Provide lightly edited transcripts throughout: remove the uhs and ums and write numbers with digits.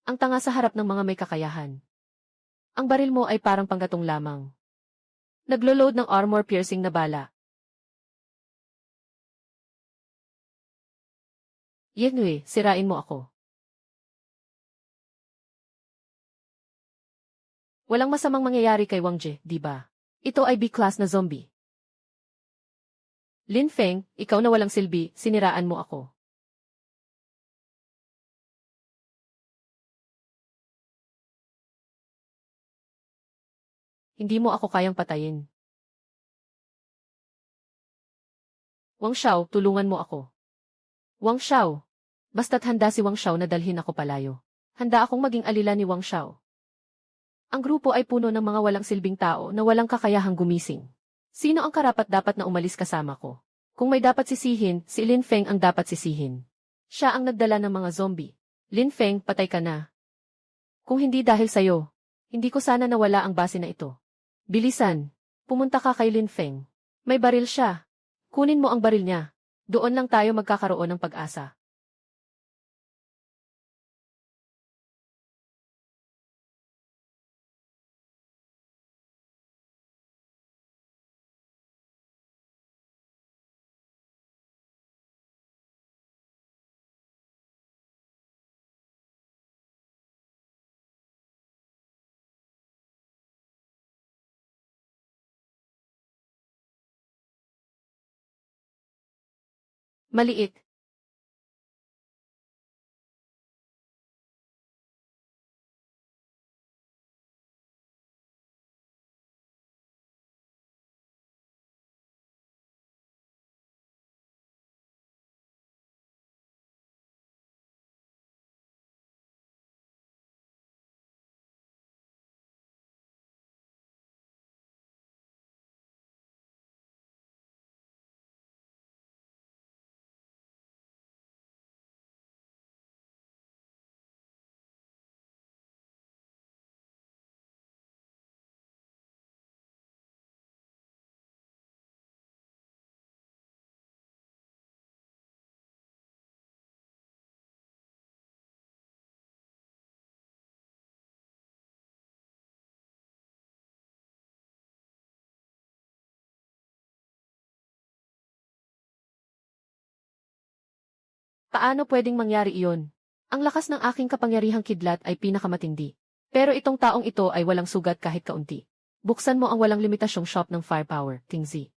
Ang tanga sa harap ng mga may kakayahan. Ang baril mo ay parang panggatong lamang. Naglo-load ng armor-piercing na bala. Yenwe, sirain mo ako. Walang masamang mangyayari kay Wang Jie, di ba? Ito ay B-class na zombie. Lin Feng, ikaw na walang silbi, siniraan mo ako. Hindi mo ako kayang patayin. Wang Xiao, tulungan mo ako. Wang Xiao. Basta't handa si Wang Xiao na dalhin ako palayo. Handa akong maging alila ni Wang Xiao. Ang grupo ay puno ng mga walang silbing tao na walang kakayahang gumising. Sino ang karapat-dapat na umalis kasama ko? Kung may dapat sisihin, si Lin Feng ang dapat sisihin. Siya ang nagdala ng mga zombie. Lin Feng, patay ka na. Kung hindi dahil sa'yo, hindi ko sana nawala ang base na ito. Bilisan, pumunta ka kay Lin Feng. May baril siya. Kunin mo ang baril niya. Doon lang tayo magkakaroon ng pag-asa. Maliit. Paano pwedeng mangyari iyon? Ang lakas ng aking kapangyarihang kidlat ay pinakamatindi. Pero itong taong ito ay walang sugat kahit kaunti. Buksan mo ang walang limitasyong shop ng firepower, King Z.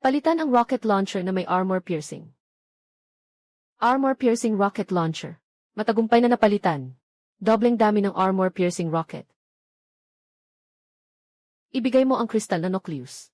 Palitan ang rocket launcher na may armor piercing. Armor piercing rocket launcher. Matagumpay na napalitan. Dobleng dami ng armor piercing rocket. Ibigay mo ang kristal na nucleus.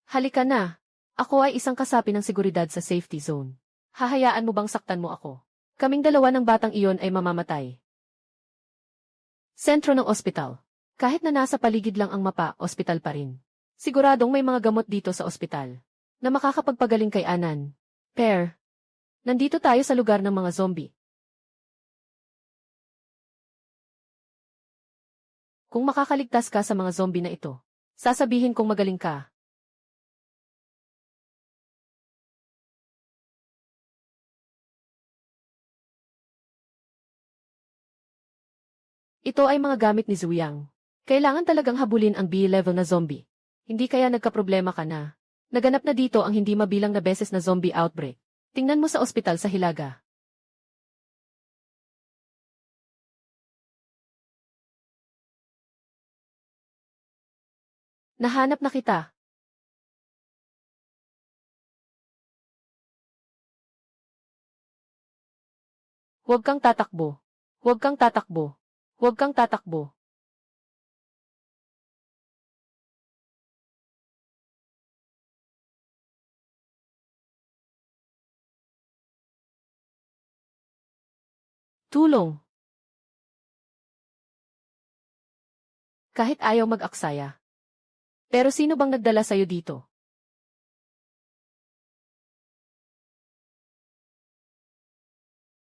Halika na. Ako ay isang kasapi ng seguridad sa safety zone. Hahayaan mo bang saktan mo ako? Kaming dalawa ng batang iyon ay mamamatay. Sentro ng ospital. Kahit na nasa paligid lang ang mapa, ospital pa rin. Siguradong may mga gamot dito sa ospital na makakapagpagaling kay Anan. Per, nandito tayo sa lugar ng mga zombie. Kung makakaligtas ka sa mga zombie na ito, sasabihin kong magaling ka. Ito ay mga gamit ni Zuyang. Kailangan talagang habulin ang B-level na zombie. Hindi kaya nagkaproblema ka na. Naganap na dito ang hindi mabilang na beses na zombie outbreak. Tingnan mo sa ospital sa Hilaga. Nahanap na kita. Huwag kang tatakbo. Huwag kang tatakbo. Huwag kang tatakbo. Tulong. Kahit ayaw mag-aksaya. Pero sino bang nagdala sa'yo dito?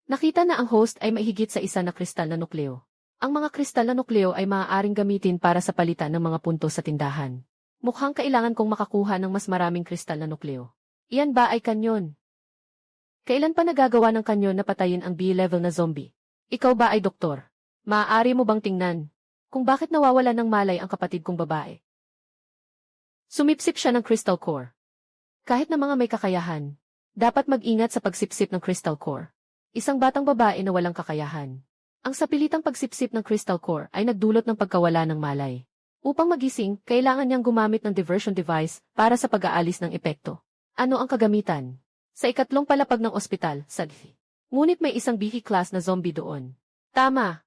Nakita na ang host ay maihigit sa isa na kristal na nukleo. Ang mga kristal na nukleo ay maaaring gamitin para sa palitan ng mga puntos sa tindahan. Mukhang kailangan kong makakuha ng mas maraming kristal na nukleo. Iyan ba ay kanyon? Kailan pa nagagawa ng kanyon na patayin ang B-level na zombie? Ikaw ba ay doktor? Maaari mo bang tingnan kung bakit nawawala ng malay ang kapatid kong babae? Sumipsip siya ng crystal core. Kahit na mga may kakayahan, dapat mag-ingat sa pagsipsip ng crystal core. Isang batang babae na walang kakayahan. Ang sapilitang pagsipsip ng crystal core ay nagdulot ng pagkawala ng malay. Upang magising, kailangan niyang gumamit ng diversion device para sa pag-aalis ng epekto. Ano ang kagamitan? Sa ikatlong palapag ng ospital, sadhi. Ngunit may isang BH class na zombie doon. Tama.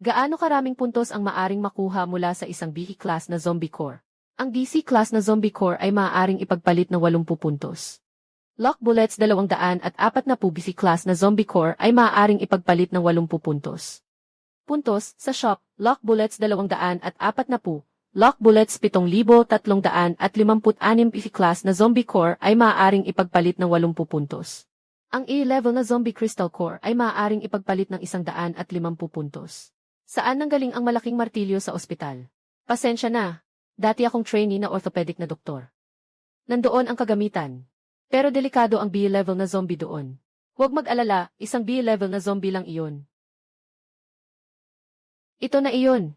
Gaano karaming puntos ang maaring makuha mula sa isang BH class na zombie core? Ang DC class na zombie core ay maaaring ipagpalit ng 80 puntos. Lock bullets 240 BC class na zombie core ay maaaring ipagpalit ng 80 puntos. Puntos, sa shop, lock bullets 240, lock bullets 7,356 BC class na zombie core ay maaaring ipagpalit ng 80 puntos. Ang E-level na zombie crystal core ay maaaring ipagpalit ng 150 puntos. Saan nanggaling ang malaking martilyo sa ospital? Pasensya na, dati akong trainee na orthopedic na doktor. Nandoon ang kagamitan. Pero delikado ang B-level na zombie doon. Huwag mag-alala, isang B-level na zombie lang iyon. Ito na iyon.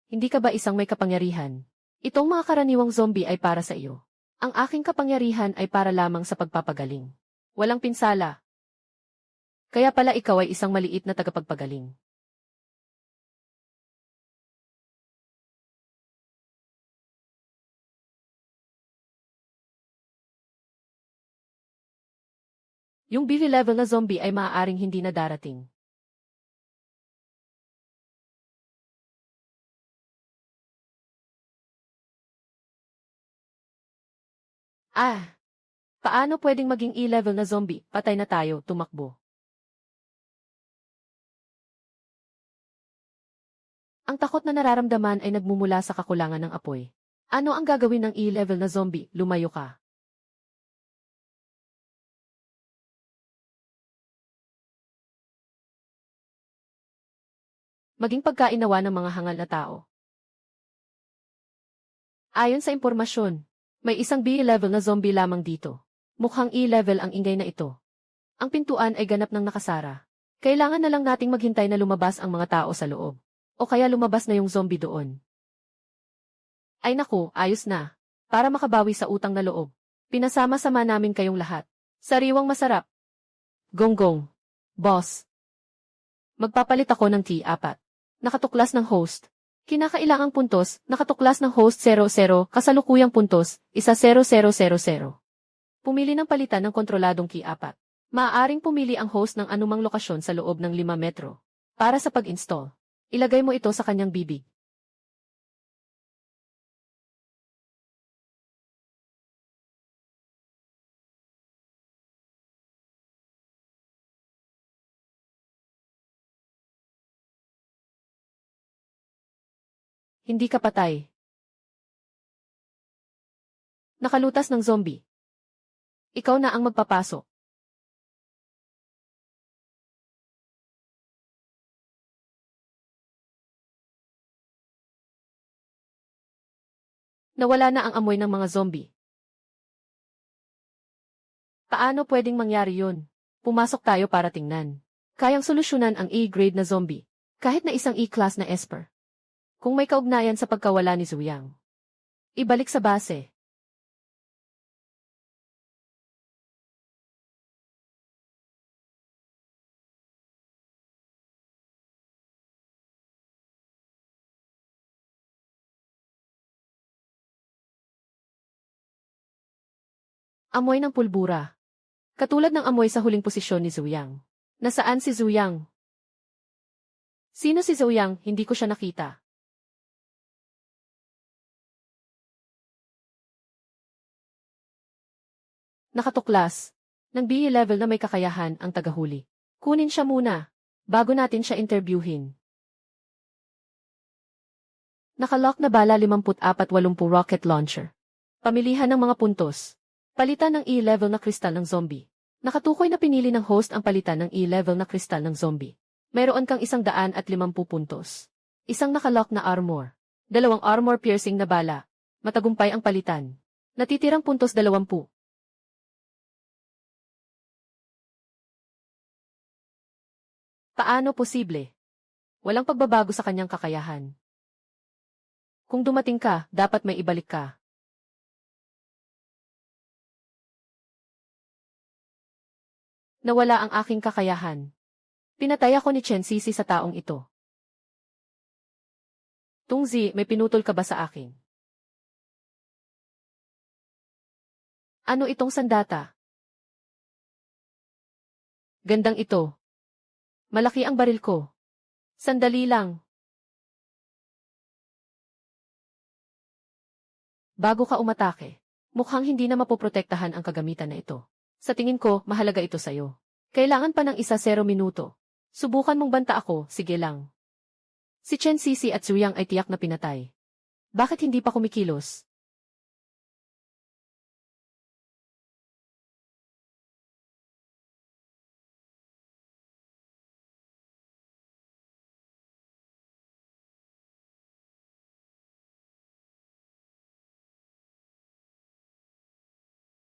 Hindi ka ba isang may kapangyarihan? Itong mga karaniwang zombie ay para sa iyo. Ang aking kapangyarihan ay para lamang sa pagpapagaling. Walang pinsala. Kaya pala ikaw ay isang maliit na tagapagpagaling. Yung B-level na zombie ay maaaring hindi na darating. Paano pwedeng maging E-level na zombie? Patay na tayo, tumakbo. Ang takot na nararamdaman ay nagmumula sa kakulangan ng apoy. Ano ang gagawin ng E-level na zombie? Lumayo ka. Maging pagkainawa ng mga hangal na tao. Ayon sa impormasyon, may isang B-level na zombie lamang dito. Mukhang E-level ang ingay na ito. Ang pintuan ay ganap ng nakasara. Kailangan na lang nating maghintay na lumabas ang mga tao sa loob. O kaya lumabas na yung zombie doon. Ay naku, ayos na. Para makabawi sa utang na loob. Pinasama-sama namin kayong lahat. Sariwang masarap. Gonggong. Boss. Magpapalit ako ng T4. Nakatuklas ng host. Kinakailangang puntos, nakatuklas ng host 00, kasalukuyang puntos, 10000. Pumili ng palitan ng kontroladong T4. Maaaring pumili ang host ng anumang lokasyon sa loob ng 5 metro. Para sa pag-install, ilagay mo ito sa kanyang bibig. Hindi ka patay. Nakalutas ng zombie. Ikaw na ang magpapasok. Nawala na ang amoy ng mga zombie. Paano pwedeng mangyari yun? Pumasok tayo para tingnan. Kayang solusyonan ang A-grade na zombie, kahit na isang E-class na Esper. Kung may kaugnayan sa pagkawala ni Zuyang. Ibalik sa base. Amoy ng pulbura. Katulad ng amoy sa huling posisyon ni Zuyang. Nasaan si Zuyang? Sino si Zuyang? Hindi ko siya nakita. Nakatuklas. Ng BE level na may kakayahan ang tagahuli. Kunin siya muna, bago natin siya interviewin. Nakalock na bala 54-80 rocket launcher. Pamilihan ng mga puntos. Palitan ng E-level na kristal ng zombie. Nakatukoy na pinili ng host ang palitan ng E-level na kristal ng zombie. Mayroon kang 150 puntos. Isang nakalock na armor. 2 armor piercing na bala. Matagumpay ang palitan. Natitirang puntos 20. Paano posible? Walang pagbabago sa kanyang kakayahan. Kung dumating ka, dapat may ibalik ka. Nawala ang aking kakayahan. Pinatay ako ni Chen Sisi sa taong ito. Tungzi, may pinutol ka ba sa akin? Ano itong sandata? Gandang ito. Malaki ang baril ko. Sandali lang. Bago ka umatake, mukhang hindi na mapoprotektahan ang kagamitan na ito. Sa tingin ko, mahalaga ito sa'yo. Kailangan pa ng 0 minuto. Subukan mong banta ako, sige lang. Si Chen Sisi at Zuyang ay tiyak na pinatay. Bakit hindi pa kumikilos?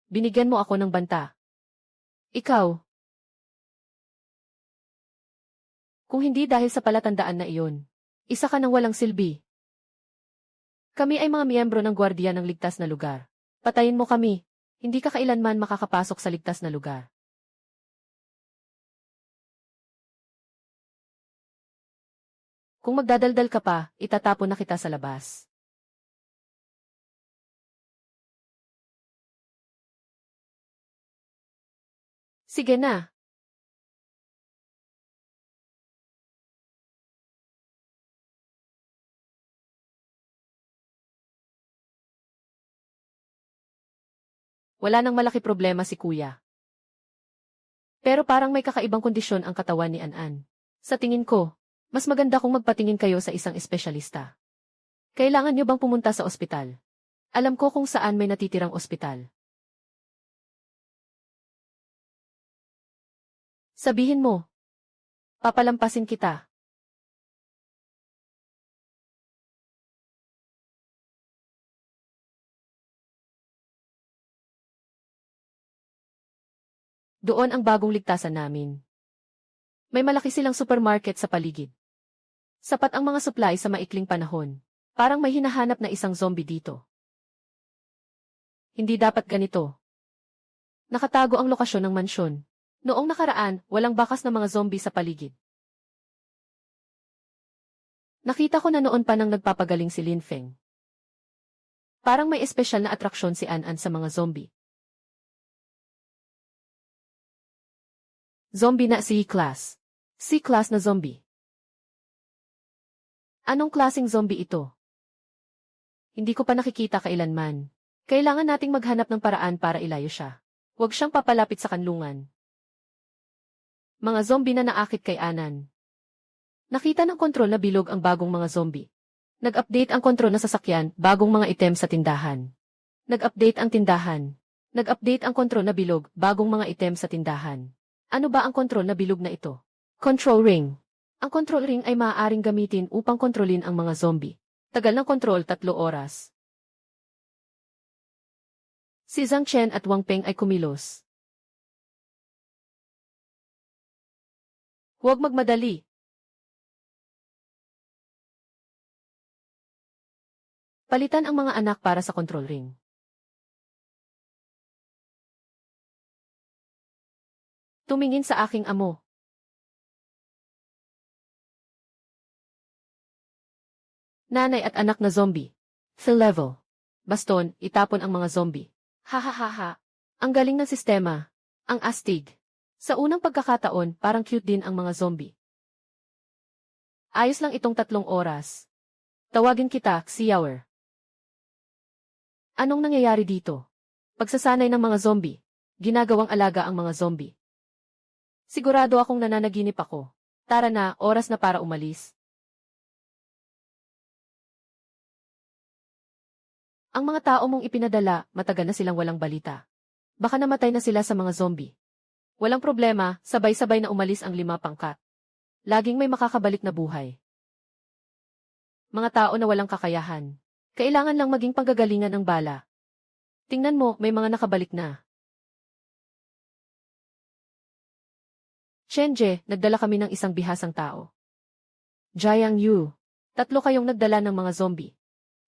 Binigyan mo ako ng banta. Ikaw. Kung hindi dahil sa palatandaan na iyon, isa ka ng walang silbi. Kami ay mga miyembro ng Gwardiya ng Ligtas na Lugar. Patayin mo kami. Hindi ka kailanman makakapasok sa ligtas na lugar. Kung magdadaldal ka pa, itatapon na kita sa labas. Sige na. Wala nang malaki problema si kuya. Pero parang may kakaibang kondisyon ang katawan ni An-An. Sa tingin ko, mas maganda kung magpatingin kayo sa isang espesyalista. Kailangan niyo bang pumunta sa ospital? Alam ko kung saan may natitirang ospital. Sabihin mo. Papalampasin kita. Doon ang bagong ligtasan namin. May malaki silang supermarket sa paligid. Sapat ang mga supply sa maikling panahon. Parang may hinahanap na isang zombie dito. Hindi dapat ganito. Nakatago ang lokasyon ng mansyon. Noong nakaraan, walang bakas na mga zombie sa paligid. Nakita ko na noon pa nang nagpapagaling si Lin Feng. Parang may espesyal na atraksyon si An-An sa mga zombie. Zombie na C-class. C-class na zombie. Anong klaseng zombie ito? Hindi ko pa nakikita kailanman. Kailangan nating maghanap ng paraan para ilayo siya. Huwag siyang papalapit sa kanlungan. Mga zombie na naakit kay Anan. Nakita ng kontrol na bilog ang bagong mga zombie. Nag-update ang kontrol na sasakyan, bagong mga item sa tindahan. Nag-update ang tindahan. Nag-update ang kontrol na bilog, bagong mga item sa tindahan. Ano ba ang kontrol na bilog na ito? Control ring. Ang control ring ay maaaring gamitin upang kontrolin ang mga zombie. Tagal ng kontrol 3 oras. Si Zhang Chen at Wang Peng ay kumilos. Huwag magmadali. Palitan ang mga anak para sa control ring. Tumingin sa aking amo. Nanay at anak na zombie. Fill level. Baston, itapon ang mga zombie. Ha. Ang galing ng sistema. Ang astig. Sa unang pagkakataon, parang cute din ang mga zombie. Ayos lang itong 3 oras. Tawagin kita, Xiaoer. Anong nangyayari dito? Pagsasanay ng mga zombie. Ginagawang alaga ang mga zombie. Sigurado akong nananaginip ako. Tara na, oras na para umalis. Ang mga tao mong ipinadala, matagal na silang walang balita. Baka namatay na sila sa mga zombie. Walang problema, sabay-sabay na umalis ang 5 pangkat. Laging may makakabalik na buhay. Mga tao na walang kakayahan. Kailangan lang maging panggagalingan ang bala. Tingnan mo, may mga nakabalik na. Shenje, nagdala kami ng isang bihasang tao. Jiang Yu. 3 kayong nagdala ng mga zombie.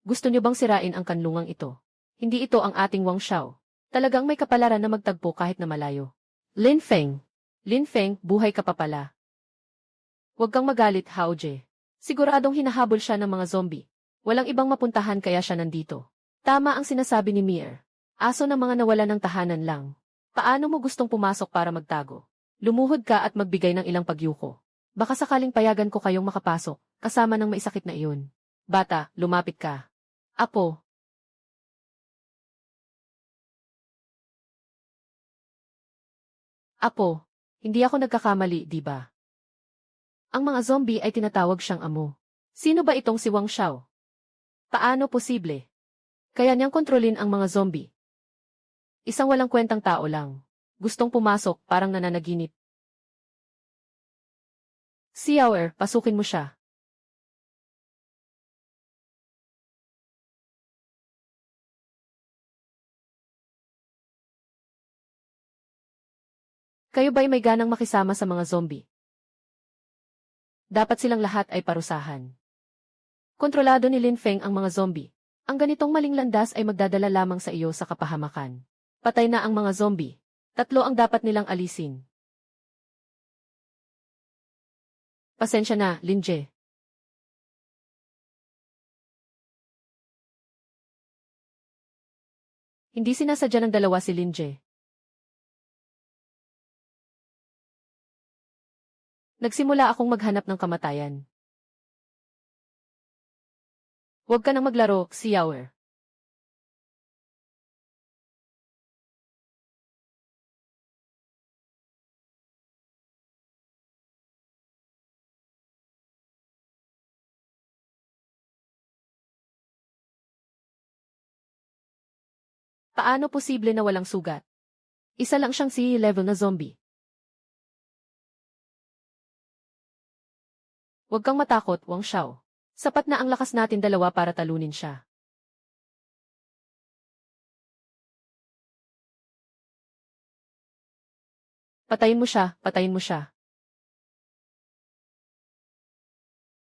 Gusto niyo bang sirain ang kanlungang ito? Hindi ito ang ating Wang Xiao. Talagang may kapalaran na magtagpo kahit na malayo. Lin Feng. Lin Feng, buhay ka pa pala. Huwag kang magalit, Hao Jie. Siguradong hinahabol siya ng mga zombie. Walang ibang mapuntahan kaya siya nandito. Tama ang sinasabi ni Mir. Aso ng mga nawala ng tahanan lang. Paano mo gustong pumasok para magtago? Lumuhod ka at magbigay ng ilang pagyuko. Baka sakaling payagan ko kayong makapasok, kasama ng maisakit na iyon. Bata, lumapit ka. Apo. Apo, hindi ako nagkakamali, di ba? Ang mga zombie ay tinatawag siyang amo. Sino ba itong si Wang Xiao? Paano posible? Kaya niyang kontrolin ang mga zombie. Isang walang kwentang tao lang. Gustong pumasok, parang nananaginip. Xiaoer, pasukin mo siya. Kayo ba'y may ganang makisama sa mga zombie? Dapat silang lahat ay parusahan. Kontrolado ni Lin Feng ang mga zombie. Ang ganitong maling landas ay magdadala lamang sa iyo sa kapahamakan. Patay na ang mga zombie. 3 ang dapat nilang alisin. Pasensya na, Lin Jie. Hindi sinasadya ng dalawa si Lin Jie. Nagsimula akong maghanap ng kamatayan. Huwag ka nang maglaro, Xiaoer. Paano posible na walang sugat? Isa lang siyang C-level na zombie. Huwag kang matakot, Wang Xiao. Sapat na ang lakas natin dalawa para talunin siya. Patayin mo siya, patayin mo siya.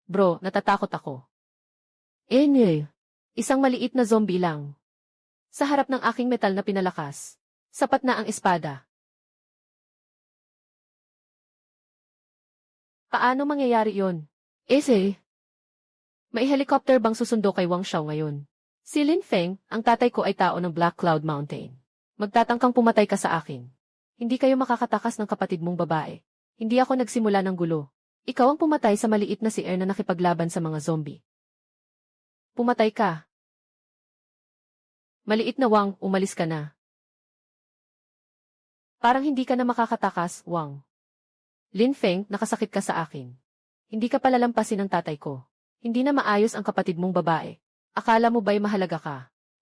Bro, natatakot ako. Isang maliit na zombie lang. Sa harap ng aking metal na pinalakas. Sapat na ang espada. Paano mangyayari yon? May helicopter bang susundo kay Wang Xiao ngayon? Si Lin Feng, ang tatay ko ay tao ng Black Cloud Mountain. Magtatangkang pumatay ka sa akin. Hindi kayo makakatakas ng kapatid mong babae. Hindi ako nagsimula ng gulo. Ikaw ang pumatay sa maliit na si Er na nakipaglaban sa mga zombie. Pumatay ka. Maliit na Wang, umalis ka na. Parang hindi ka na makakatakas, Wang. Lin Feng, nakasakit ka sa akin. Hindi ka palalampasin ng tatay ko. Hindi na maayos ang kapatid mong babae. Akala mo ba'y mahalaga ka?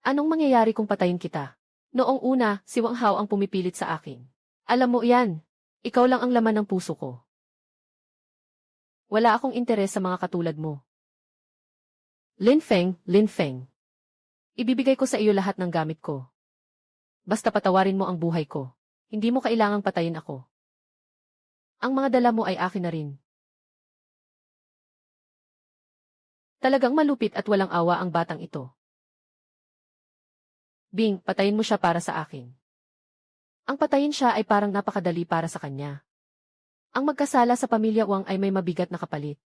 Anong mangyayari kung patayin kita? Noong una, si Wang Hao ang pumipilit sa akin. Alam mo yan. Ikaw lang ang laman ng puso ko. Wala akong interes sa mga katulad mo. Lin Feng, Lin Feng. Ibibigay ko sa iyo lahat ng gamit ko. Basta patawarin mo ang buhay ko. Hindi mo kailangang patayin ako. Ang mga dala mo ay akin na rin. Talagang malupit at walang awa ang batang ito. Bing, patayin mo siya para sa akin. Ang patayin siya ay parang napakadali para sa kanya. Ang magkasala sa pamilya Wang ay may mabigat na kapalit.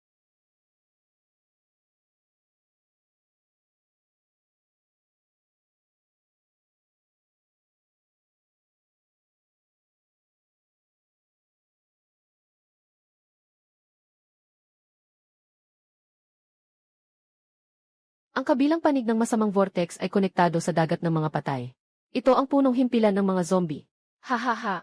Ang kabilang panig ng masamang vortex ay konektado sa dagat ng mga patay. Ito ang punong himpilan ng mga zombie. Ha ha ha.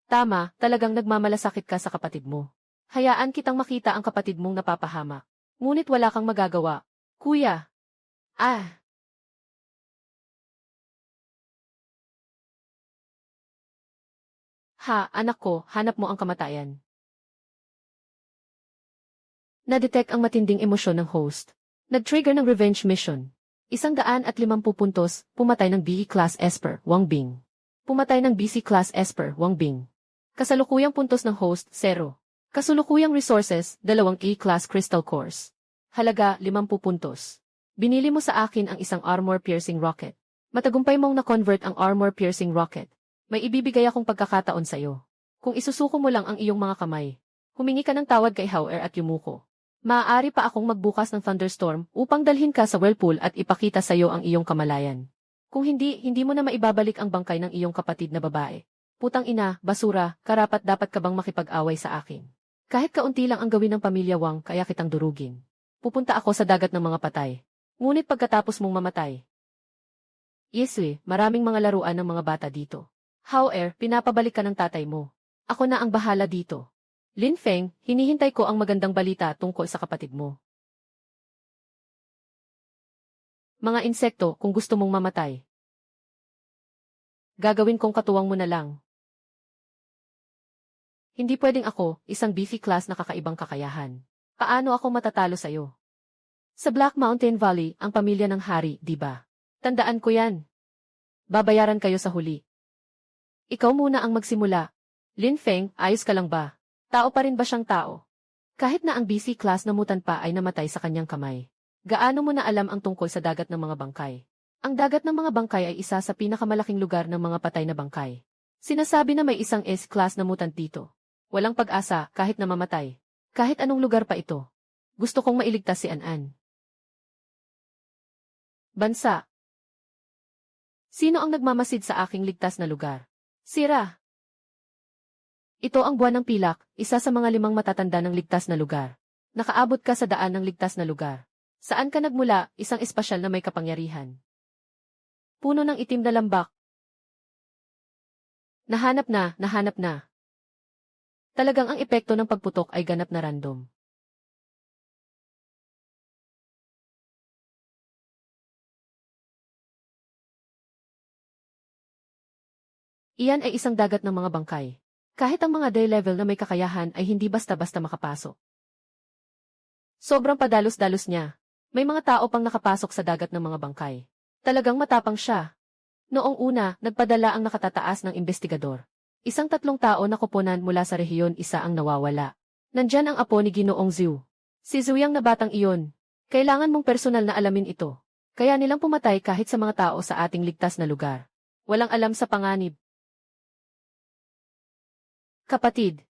Tama, talagang nagmamalasakit ka sa kapatid mo. Hayaan kitang makita ang kapatid mong napapahamak. Ngunit wala kang magagawa. Kuya. Ah. Ha, anak ko, hanap mo ang kamatayan. Na-detect ang matinding emosyon ng host. Nag-trigger ng revenge mission. 150 puntos, pumatay ng BE Class Esper, Wang Bing. Pumatay ng BC Class Esper, Wang Bing. Kasalukuyang puntos ng host, 0. Kasalukuyang resources, 2 A-Class Crystal Cores. Halaga, 50 puntos. Binili mo sa akin ang isang armor-piercing rocket. Matagumpay mong na-convert ang armor-piercing rocket. May ibibigay akong pagkakataon sa iyo. Kung isusuko mo lang ang iyong mga kamay, humingi ka ng tawad kay Hauer at Yumuko. Maaari pa akong magbukas ng thunderstorm upang dalhin ka sa whirlpool at ipakita sa iyo ang iyong kamalayan. Kung hindi, hindi mo na maibabalik ang bangkay ng iyong kapatid na babae. Putang ina, basura, karapat dapat ka bang makipag-away sa akin? Kahit kaunti lang ang gawin ng pamilya Wang kaya kitang durugin. Pupunta ako sa dagat ng mga patay. Ngunit pagkatapos mong mamatay. Yeswe, maraming mga laruan ng mga bata dito. Hauer, pinapabalik ka ng tatay mo. Ako na ang bahala dito. Lin Feng, hinihintay ko ang magandang balita tungkol sa kapatid mo. Mga insekto, kung gusto mong mamatay. Gagawin kong katuwang mo na lang. Hindi pwedeng ako, isang beefy class na kakaibang kakayahan. Paano ako matatalo sa'yo? Sa Black Mountain Valley, ang pamilya ng hari, di ba? Tandaan ko yan. Babayaran kayo sa huli. Ikaw muna ang magsimula. Lin Feng, ayos ka lang ba? Tao pa rin ba siyang tao? Kahit na ang BC class na mutant pa ay namatay sa kanyang kamay. Gaano mo na alam ang tungkol sa dagat ng mga bangkay? Ang dagat ng mga bangkay ay isa sa pinakamalaking lugar ng mga patay na bangkay. Sinasabi na may isang S-class na mutant dito. Walang pag-asa kahit na mamatay. Kahit anong lugar pa ito. Gusto kong mailigtas si An-An. Bansa. Sino ang nagmamasid sa aking ligtas na lugar? Sira. Ito ang buwan ng pilak, isa sa mga 5 matatanda ng ligtas na lugar. Nakaabot ka sa daan ng ligtas na lugar. Saan ka nagmula, isang espasyal na may kapangyarihan? Puno ng itim na lambak. Nahanap na. Talagang ang epekto ng pagputok ay ganap na random. Iyan ay isang dagat ng mga bangkay. Kahit ang mga day level na may kakayahan ay hindi basta-basta makapasok. Sobrang padalos-dalos niya. May mga tao pang nakapasok sa dagat ng mga bangkay. Talagang matapang siya. Noong una, nagpadala ang nakatataas ng investigador. Isang 3 tao na koponan mula sa rehiyon, isa ang nawawala. Nandyan ang apo ni Ginoong Zhu. Si Zuyang na batang iyon. Kailangan mong personal na alamin ito. Kaya nilang pumatay kahit sa mga tao sa ating ligtas na lugar. Walang alam sa panganib. Kapatid.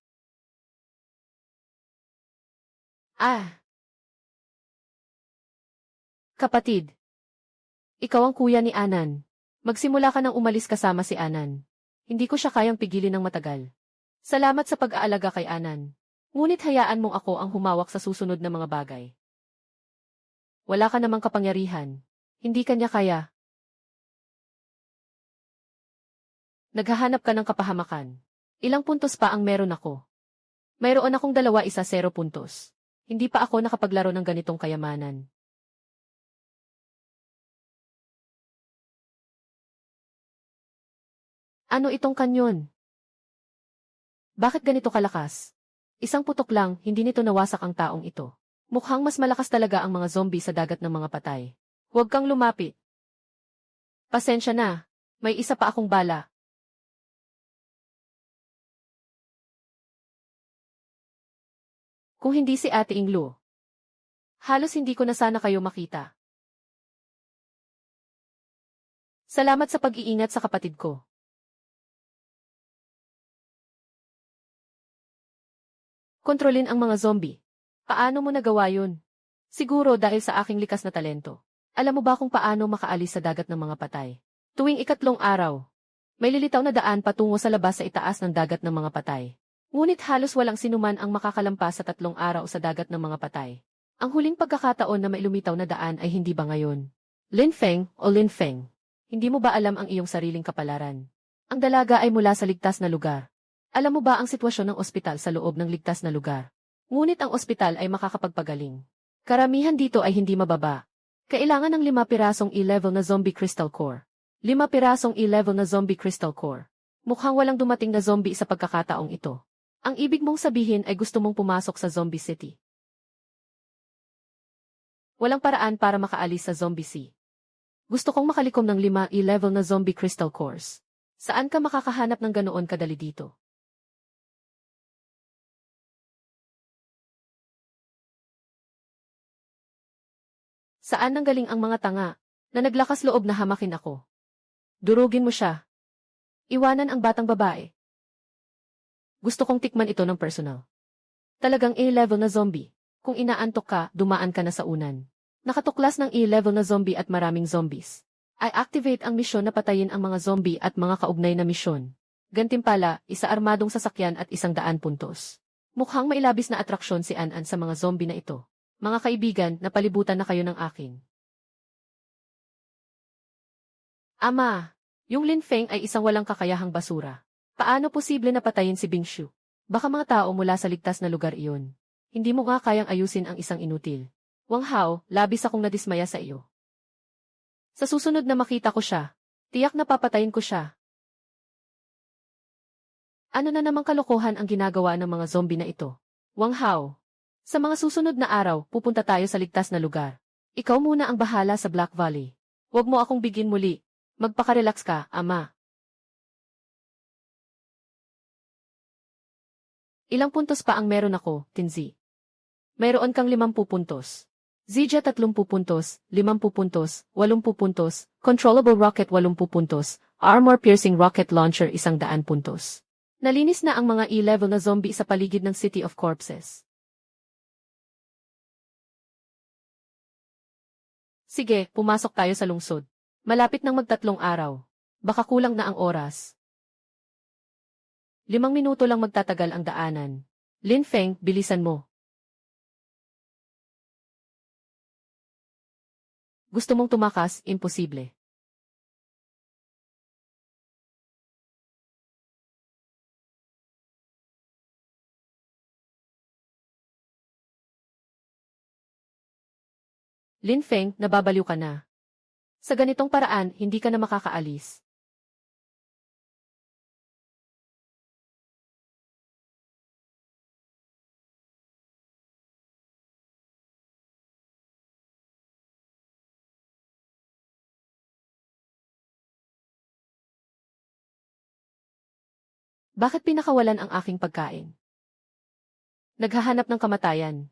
Kapatid. Ikaw ang kuya ni Anan. Magsimula ka nang umalis kasama si Anan. Hindi ko siya kayang pigilin ng matagal. Salamat sa pag-aalaga kay Anan. Ngunit hayaan mong ako ang humawak sa susunod na mga bagay. Wala ka namang kapangyarihan. Hindi kanya kaya. Naghahanap ka ng kapahamakan. Ilang puntos pa ang meron ako? Mayroon akong 2, 0 puntos. Hindi pa ako nakapaglaro ng ganitong kayamanan. Ano itong kanyon? Bakit ganito kalakas? Isang putok lang, hindi nito nawasak ang taong ito. Mukhang mas malakas talaga ang mga zombie sa dagat ng mga patay. Huwag kang lumapit. Pasensya na. May isa pa akong bala. Kung hindi si Ate Inglu, halos hindi ko na sana kayo makita. Salamat sa pag-iingat sa kapatid ko. Kontrolin ang mga zombie. Paano mo nagawa yun? Siguro dahil sa aking likas na talento. Alam mo ba kung paano makaalis sa dagat ng mga patay? Tuwing 3 araw, may lilitaw na daan patungo sa labas sa itaas ng dagat ng mga patay. Ngunit halos walang sinuman ang makakalampas sa 3 araw sa dagat ng mga patay. Ang huling pagkakataon na may lumitaw na daan ay hindi ba ngayon? Lin Feng o Lin Feng, hindi mo ba alam ang iyong sariling kapalaran? Ang dalaga ay mula sa ligtas na lugar. Alam mo ba ang sitwasyon ng ospital sa loob ng ligtas na lugar? Ngunit ang ospital ay makakapagpagaling. Karamihan dito ay hindi mababa. Kailangan ng 5 pirasong E-level na zombie crystal core. 5 pirasong E-level na zombie crystal core. Mukhang walang dumating na zombie sa pagkakataong ito. Ang ibig mong sabihin ay gusto mong pumasok sa zombie city. Walang paraan para makaalis sa zombie sea. Gusto kong makalikom ng 5 E-level na zombie crystal cores. Saan ka makakahanap ng ganoon kadali dito? Saan nanggaling ang mga tanga na naglakas loob na hamakin ako? Durugin mo siya. Iwanan ang batang babae. Gusto kong tikman ito ng personal. Talagang A-level na zombie. Kung inaantok ka, dumaan ka na sa unan. Nakatuklas ng A-level na zombie at maraming zombies. I activate ang misyon na patayin ang mga zombie at mga kaugnay na misyon. Gantimpala, isa armadong sasakyan at 100 puntos. Mukhang mailabis na atraksyon si An-An sa mga zombie na ito. Mga kaibigan, napalibutan na kayo ng akin. Ama, yung Lin Feng ay isang walang kakayahang basura. Paano posible na patayin si Bingshu? Baka mga tao mula sa ligtas na lugar iyon. Hindi mo nga kayang ayusin ang isang inutil. Wang Hao, labis akong nadismaya sa iyo. Sa susunod na makita ko siya, tiyak na papatayin ko siya. Ano na namang kalokohan ang ginagawa ng mga zombie na ito? Wang Hao. Sa mga susunod na araw, pupunta tayo sa ligtas na lugar. Ikaw muna ang bahala sa Black Valley. Huwag mo akong bigin muli. Magpaka-relax ka, ama. Ilang puntos pa ang meron ako, Tinzi? Mayroon kang 50 puntos. Zija 30 puntos, 50 puntos, 80 puntos, Controllable Rocket 80 puntos, Armor Piercing Rocket Launcher 100 puntos. Nalinis na ang mga E-level na zombie sa paligid ng City of Corpses. Sige, pumasok tayo sa lungsod. Malapit nang magtatlong araw. Baka kulang na ang oras. 5 minuto lang magtatagal ang daanan. Lin Feng, bilisan mo. Gusto mong tumakas, imposible. Lin Feng, nababaliw ka na. Sa ganitong paraan, hindi ka na makakaalis. Bakit pinakawalan ang aking pagkain? Naghahanap ng kamatayan.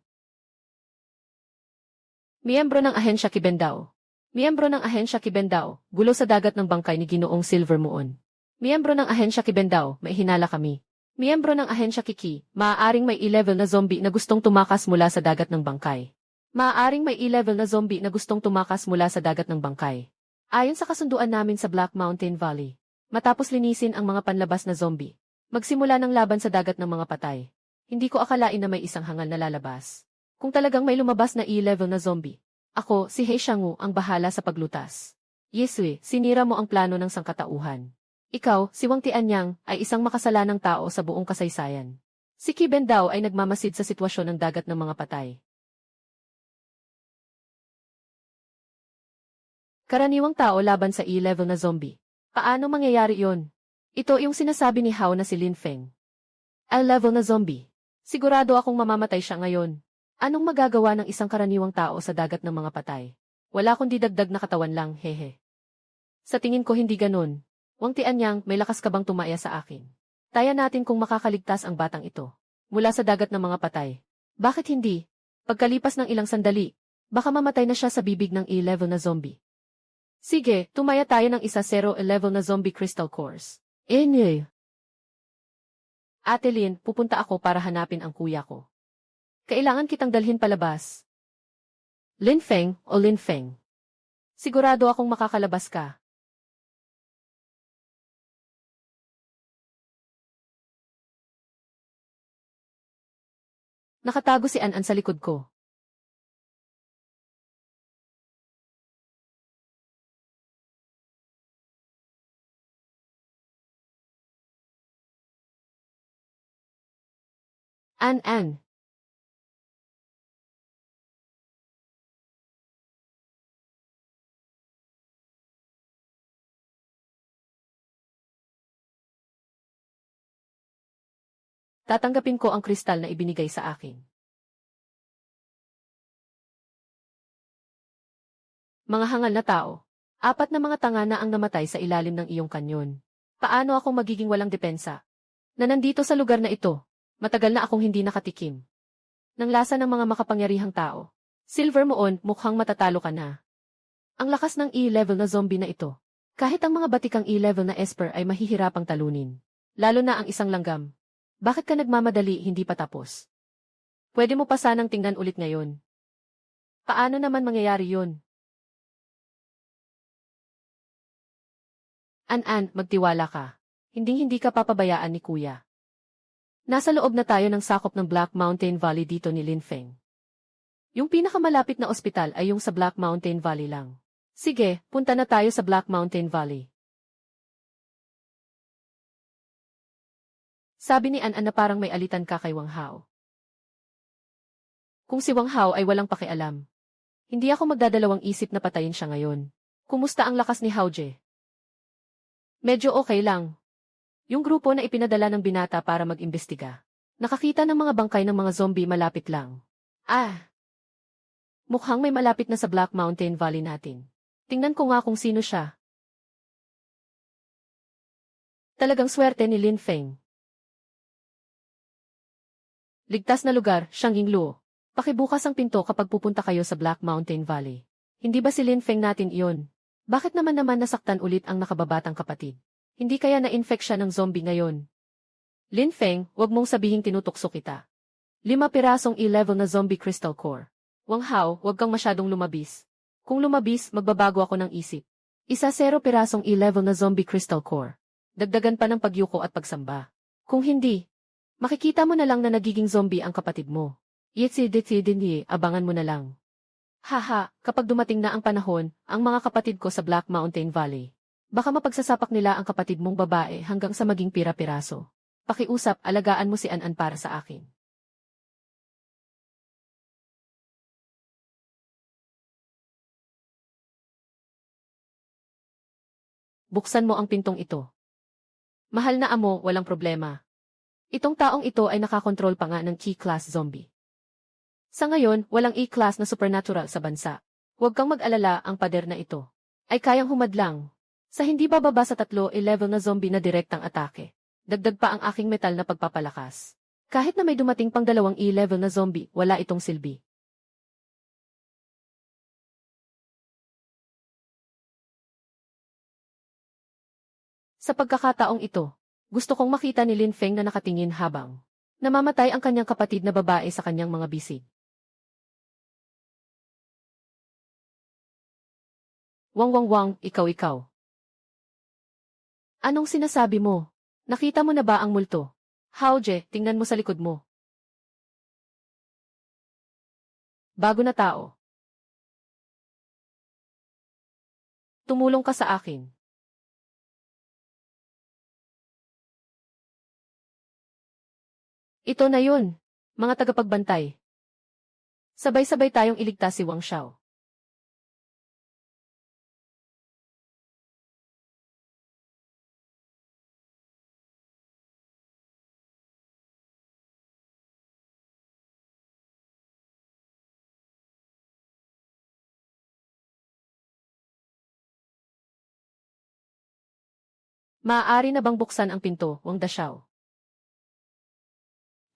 Miyembro ng ahensya Kibendao. Miyembro ng ahensya Kibendao, gulo sa dagat ng bangkay ni Ginoong Silver Moon. Miyembro ng ahensya Kibendao, may hinala kami. Miyembro ng ahensya Kiki, maaaring may E-level na zombie na gustong tumakas mula sa dagat ng bangkay. Maaaring may E-level na zombie na gustong tumakas mula sa dagat ng bangkay. Ayon sa kasunduan namin sa Black Mountain Valley, matapos linisin ang mga panlabas na zombie, magsimula ng laban sa dagat ng mga patay. Hindi ko akalain na may isang hangal na lalabas. Kung talagang may lumabas na E-level na zombie, ako, si He Xiangwu, ang bahala sa paglutas. Yesue, sinira mo ang plano ng sangkatauhan. Ikaw, si Wang Tianyang, ay isang makasalanang tao sa buong kasaysayan. Si Qi Bendao ay nagmamasid sa sitwasyon ng dagat ng mga patay. Karaniwang tao laban sa E-level na zombie. Paano mangyayari yon? Ito yung sinasabi ni Hao na si Lin Feng. E-level na zombie. Sigurado akong mamamatay siya ngayon. Anong magagawa ng isang karaniwang tao sa dagat ng mga patay? Wala kundi dagdag na katawan lang, hehe. Sa tingin ko hindi ganun. Wang Tianyang, may lakas ka bang tumaya sa akin? Taya natin kung makakaligtas ang batang ito. Mula sa dagat ng mga patay. Bakit hindi? Pagkalipas ng ilang sandali, baka mamatay na siya sa bibig ng E-level na zombie. Sige, tumaya tayo ng isa 0-level na zombie crystal cores. Ate Lin, pupunta ako para hanapin ang kuya ko. Kailangan kitang dalhin palabas. Lin Feng o Lin Feng. Sigurado akong makakalabas ka. Nakatago si An-An sa likod ko. An. Tatanggapin ko ang kristal na ibinigay sa akin. Mga hangal na tao. 4 na mga tanga na ang namatay sa ilalim ng iyong kanyon. Paano ako magiging walang depensa? Na nandito sa lugar na ito, matagal na akong hindi nakatikim ng lasa ng mga makapangyarihang tao. Silver Moon, mukhang matatalo ka na. Ang lakas ng E-level na zombie na ito. Kahit ang mga batikang E-level na Esper ay mahihirapang talunin. Lalo na ang isang langgam. Bakit ka nagmamadali hindi pa tapos? Pwede mo pa sanang tingnan ulit ngayon. Paano naman mangyayari yun? An, magtiwala ka. Hindi ka papabayaan ni Kuya. Nasa loob na tayo ng sakop ng Black Mountain Valley dito ni Linfeng. Yung pinakamalapit na ospital ay yung sa Black Mountain Valley lang. Sige, punta na tayo sa Black Mountain Valley. Sabi ni An na parang may alitan ka kay Wang Hao. Kung si Wang Hao ay walang pakialam, hindi ako magdadalawang isip na patayin siya ngayon. Kumusta ang lakas ni Hao Je? Medyo okay lang. Yung grupo na ipinadala ng binata para mag-imbestiga. Nakakita ng mga bangkay ng mga zombie malapit lang. Mukhang may malapit na sa Black Mountain Valley natin. Tingnan ko nga kung sino siya. Talagang swerte ni Linfeng. Ligtas na lugar, Shangying Luo. Pakibukas ang pinto kapag pupunta kayo sa Black Mountain Valley. Hindi ba si Linfeng natin iyon? Bakit naman nasaktan ulit ang nakababatang kapatid? Hindi kaya na-infect siya ng zombie ngayon? Linfeng, wag mong sabihing tinutokso kita. 5 pirasong E-level na zombie crystal core. Wang Hao, wag kang masyadong lumabis. Kung lumabis, magbabago ako ng isip. 0 pirasong E-level na zombie crystal core. Dagdagan pa ng pagyuko at pagsamba. Kung hindi, makikita mo na lang na nagiging zombie ang kapatid mo. Abangan mo na lang. Haha, kapag dumating na ang panahon, ang mga kapatid ko sa Black Mountain Valley. Baka mapagsasapak nila ang kapatid mong babae hanggang sa maging pira-piraso. Pakiusap, alagaan mo si An para sa akin. Buksan mo ang pintong ito. Mahal na amo, walang problema. Itong taong ito ay nakakontrol pa nga ng Ki-class zombie. Sa ngayon, walang E-class na supernatural sa bansa. Huwag kang mag-alala, ang pader na ito ay kayang humadlang sa hindi bababa sa 3 E-level na zombie na direktang atake. Dagdag pa ang aking metal na pagpapalakas. Kahit na may dumating pang 2 E-level na zombie, wala itong silbi. Sa pagkakataong ito, gusto kong makita ni Linfeng na nakatingin habang namamatay ang kanyang kapatid na babae sa kanyang mga bisig. Wang, ikaw. Anong sinasabi mo? Nakita mo na ba ang multo? Hao Je, tingnan mo sa likod mo. Bago na tao. Tumulong ka sa akin. Ito na yun, mga tagapagbantay. Sabay-sabay tayong iligtas si Wang Xiao. Maaari na bang buksan ang pinto, Wang Daxiao?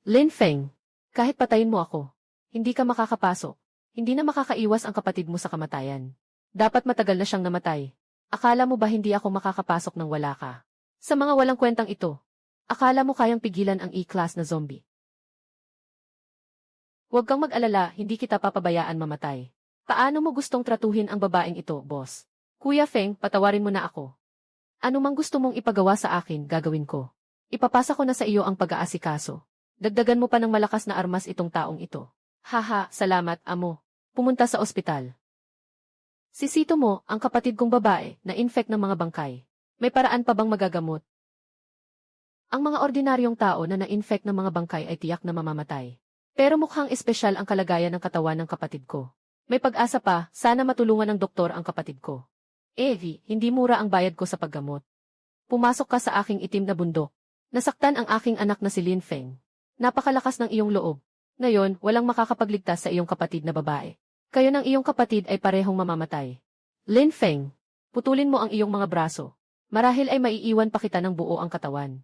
Linfeng, kahit patayin mo ako, hindi ka makakapasok. Hindi na makakaiwas ang kapatid mo sa kamatayan. Dapat matagal na siyang namatay. Akala mo ba hindi ako makakapasok nang wala ka? Sa mga walang kwentang ito, akala mo kayang pigilan ang E-class na zombie? Huwag kang mag-alala, hindi kita papabayaan mamatay. Paano mo gustong tratuhin ang babaeng ito, boss? Kuya Feng, patawarin mo na ako. Ano mang gusto mong ipagawa sa akin, gagawin ko. Ipapasa ko na sa iyo ang pag-aasikaso. Dagdagan mo pa ng malakas na armas itong taong ito. Haha, salamat, amo. Pumunta sa ospital. Sisito mo, ang kapatid kong babae, na infect ng mga bangkay. May paraan pa bang magagamot? Ang mga ordinaryong tao na na-infect ng mga bangkay ay tiyak na mamamatay. Pero mukhang espesyal ang kalagayan ng katawan ng kapatid ko. May pag-asa pa, sana matulungan ng doktor ang kapatid ko. Evie, hindi mura ang bayad ko sa paggamot. Pumasok ka sa aking itim na bundok. Nasaktan ang aking anak na si Lin Feng. Napakalakas ng iyong loob. Ngayon, walang makakapagligtas sa iyong kapatid na babae. Kayo ng iyong kapatid ay parehong mamamatay. Lin Feng, putulin mo ang iyong mga braso. Marahil ay maiiwan pa kita ng buo ang katawan.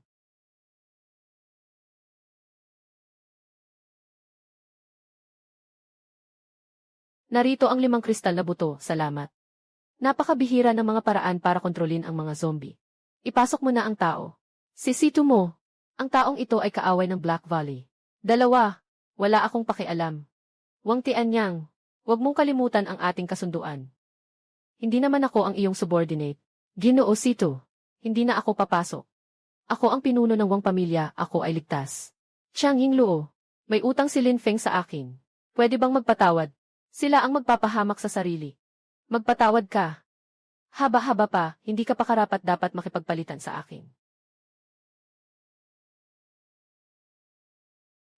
Narito ang 5 kristal na buto, salamat. Napakabihira ng mga paraan para kontrolin ang mga zombie. Ipasok mo na ang tao. Sisito mo. Ang taong ito ay kaaway ng Black Valley. 2, wala akong pakialam. Wang Tianyang, huwag mong kalimutan ang ating kasunduan. Hindi naman ako ang iyong subordinate. Ginoo Sito, hindi na ako papasok. Ako ang pinuno ng Wang pamilya, ako ay ligtas. Chiang Yingluo, may utang si Lin Feng sa akin. Pwede bang magpatawad? Sila ang magpapahamak sa sarili. Magpatawad ka. Haba-haba pa, hindi ka pa karapat dapat makipagpalitan sa akin.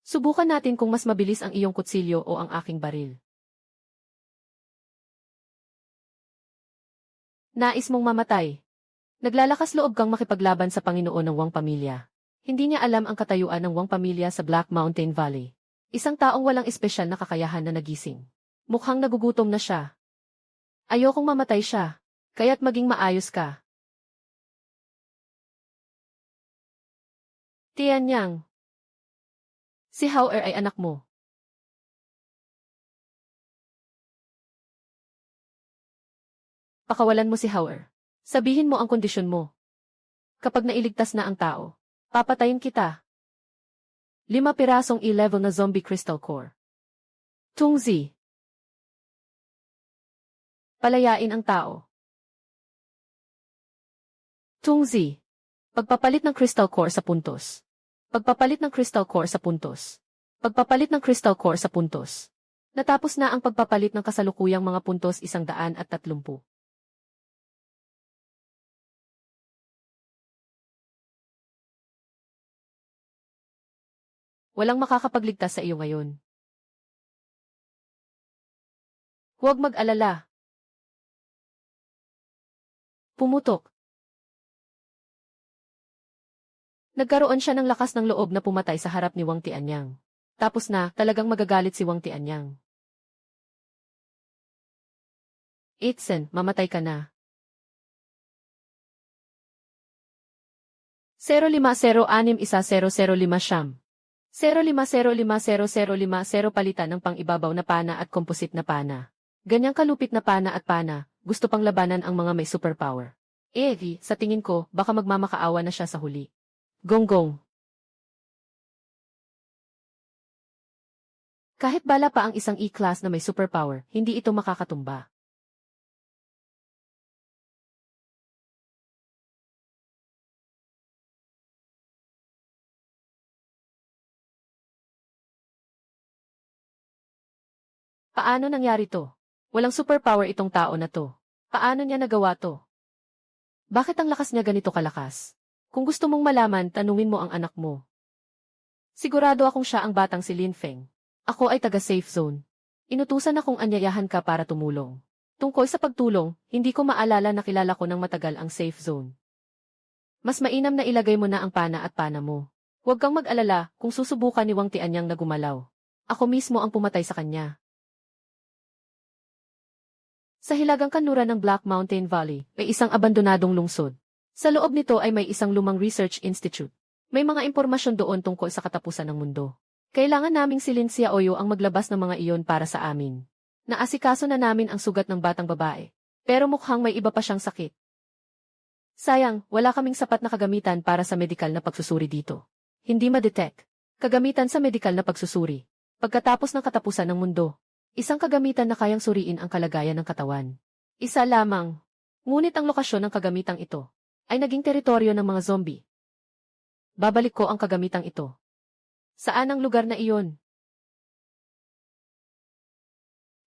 Subukan natin kung mas mabilis ang iyong kutsilyo o ang aking baril. Nais mong mamatay. Naglalakas loob kang makipaglaban sa Panginoon ng Wang pamilya. Hindi niya alam ang katayuan ng Wang pamilya sa Black Mountain Valley. Isang taong walang espesyal na kakayahan na nagising. Mukhang nagugutom na siya. Ayokong mamatay siya, kaya't maging maayos ka. Tianyang. Si Hauer ay anak mo. Pakawalan mo si Hauer. Sabihin mo ang kondisyon mo. Kapag nailigtas na ang tao, papatayin kita. 5 pirasong E-level na zombie crystal core. Tungzi. Palayain ang tao. Tungzi. Pagpapalit ng crystal core sa puntos. Pagpapalit ng crystal core sa puntos. Pagpapalit ng crystal core sa puntos. Natapos na ang pagpapalit ng kasalukuyang mga puntos 130. Walang makakapagligtas sa iyo ngayon. Huwag mag-alala. Pumutok. Nagkaroon siya ng lakas ng loob na pumatay sa harap ni Wang Tianyang. Tapos na, talagang magagalit si Wang Tianyang. Itsen, mamatay ka na. 05061005 05050050 palitan ng pang-ibabaw na pana at composite na pana. Ganyang kalupit na pana at pana, gusto pang labanan ang mga may superpower. Evie, sa tingin ko, baka magmamakaawa na siya sa huli. Gonggong. Kahit bala pa ang isang E-class na may superpower, hindi ito makakatumba. Paano nangyari to? Walang superpower itong tao na to. Paano niya nagawa to? Bakit ang lakas niya ganito kalakas? Kung gusto mong malaman, tanungin mo ang anak mo. Sigurado akong siya ang batang si Lin Feng. Ako ay taga-safe zone. Inutusan akong anyayahan ka para tumulong. Tungkol sa pagtulong, hindi ko maalala na kilala ko ng matagal ang safe zone. Mas mainam na ilagay mo na ang pana at pana mo. Huwag kang mag-alala kung susubukan ni Wang Tianyang na gumalaw. Ako mismo ang pumatay sa kanya. Sa hilagang kanluran ng Black Mountain Valley, may isang abandonadong lungsod. Sa loob nito ay may isang lumang research institute. May mga impormasyon doon tungkol sa katapusan ng mundo. Kailangan naming si Lin Xiaoyu ang maglabas ng mga iyon para sa amin. Naasikaso na namin ang sugat ng batang babae. Pero mukhang may iba pa siyang sakit. Sayang, wala kaming sapat na kagamitan para sa medikal na pagsusuri dito. Hindi ma-detect. Kagamitan sa medikal na pagsusuri. Pagkatapos ng katapusan ng mundo. Isang kagamitan na kayang suriin ang kalagayan ng katawan. Isa lamang. Ngunit ang lokasyon ng kagamitang ito ay naging teritoryo ng mga zombie. Babalik ko ang kagamitang ito. Saan ang lugar na iyon?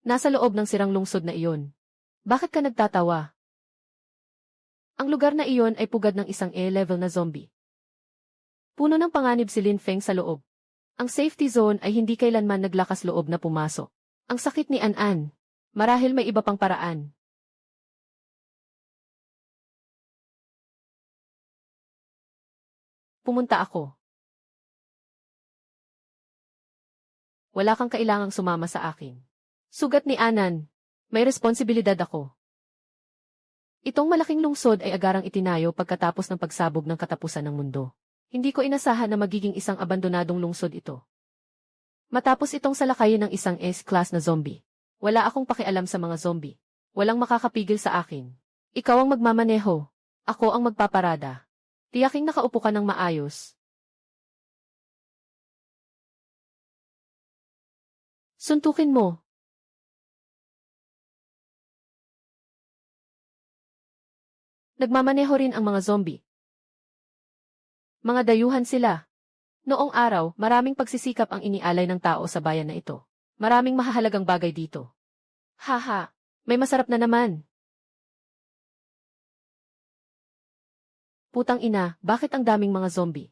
Nasa loob ng sirang lungsod na iyon. Bakit ka nagtatawa? Ang lugar na iyon ay pugad ng isang A-level na zombie. Puno ng panganib si Lin Feng sa loob. Ang safety zone ay hindi kailanman naglakas loob na pumasok. Ang sakit ni An-An. Marahil may iba pang paraan. Pumunta ako. Wala kang kailangang sumama sa akin. Sugat ni Anan. May responsibilidad ako. Itong malaking lungsod ay agarang itinayo pagkatapos ng pagsabog ng katapusan ng mundo. Hindi ko inasahan na magiging isang abandonadong lungsod ito. Matapos itong salakayin ng isang S-class na zombie. Wala akong pakialam sa mga zombie. Walang makakapigil sa akin. Ikaw ang magmamaneho. Ako ang magpaparada. Tiyaking nakaupo ka ng maayos. Suntukin mo. Nagmamaneho rin ang mga zombie. Mga dayuhan sila. Noong araw, maraming pagsisikap ang inialay ng tao sa bayan na ito. Maraming mahahalagang bagay dito. Haha, may masarap na naman. Putang ina, bakit ang daming mga zombie?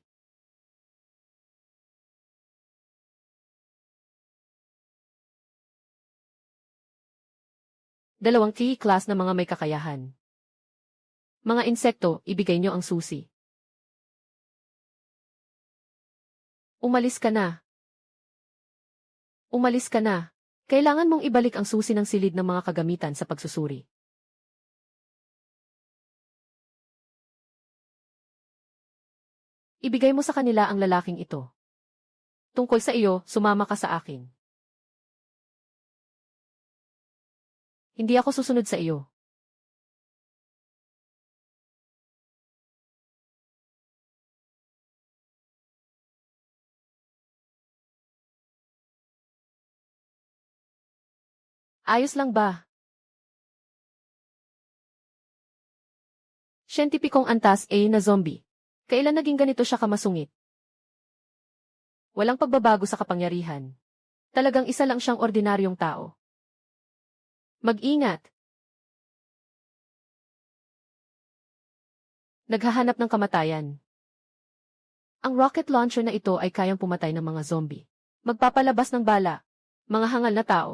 Dalawang class na mga may kakayahan. Mga insekto, ibigay nyo ang susi. Umalis ka na. Umalis ka na. Kailangan mong ibalik ang susi ng silid ng mga kagamitan sa pagsusuri. Ibigay mo sa kanila ang lalaking ito. Tungkol sa iyo, sumama ka sa akin. Hindi ako susunod sa iyo. Ayos lang ba? Siyentipikong antas na zombie. Kailan naging ganito siya kamasungit? Walang pagbabago sa kapangyarihan. Talagang isa lang siyang ordinaryong tao. Mag-ingat. Naghahanap ng kamatayan. Ang rocket launcher na ito ay kayang pumatay ng mga zombie. Magpapalabas ng bala. Mga hangal na tao.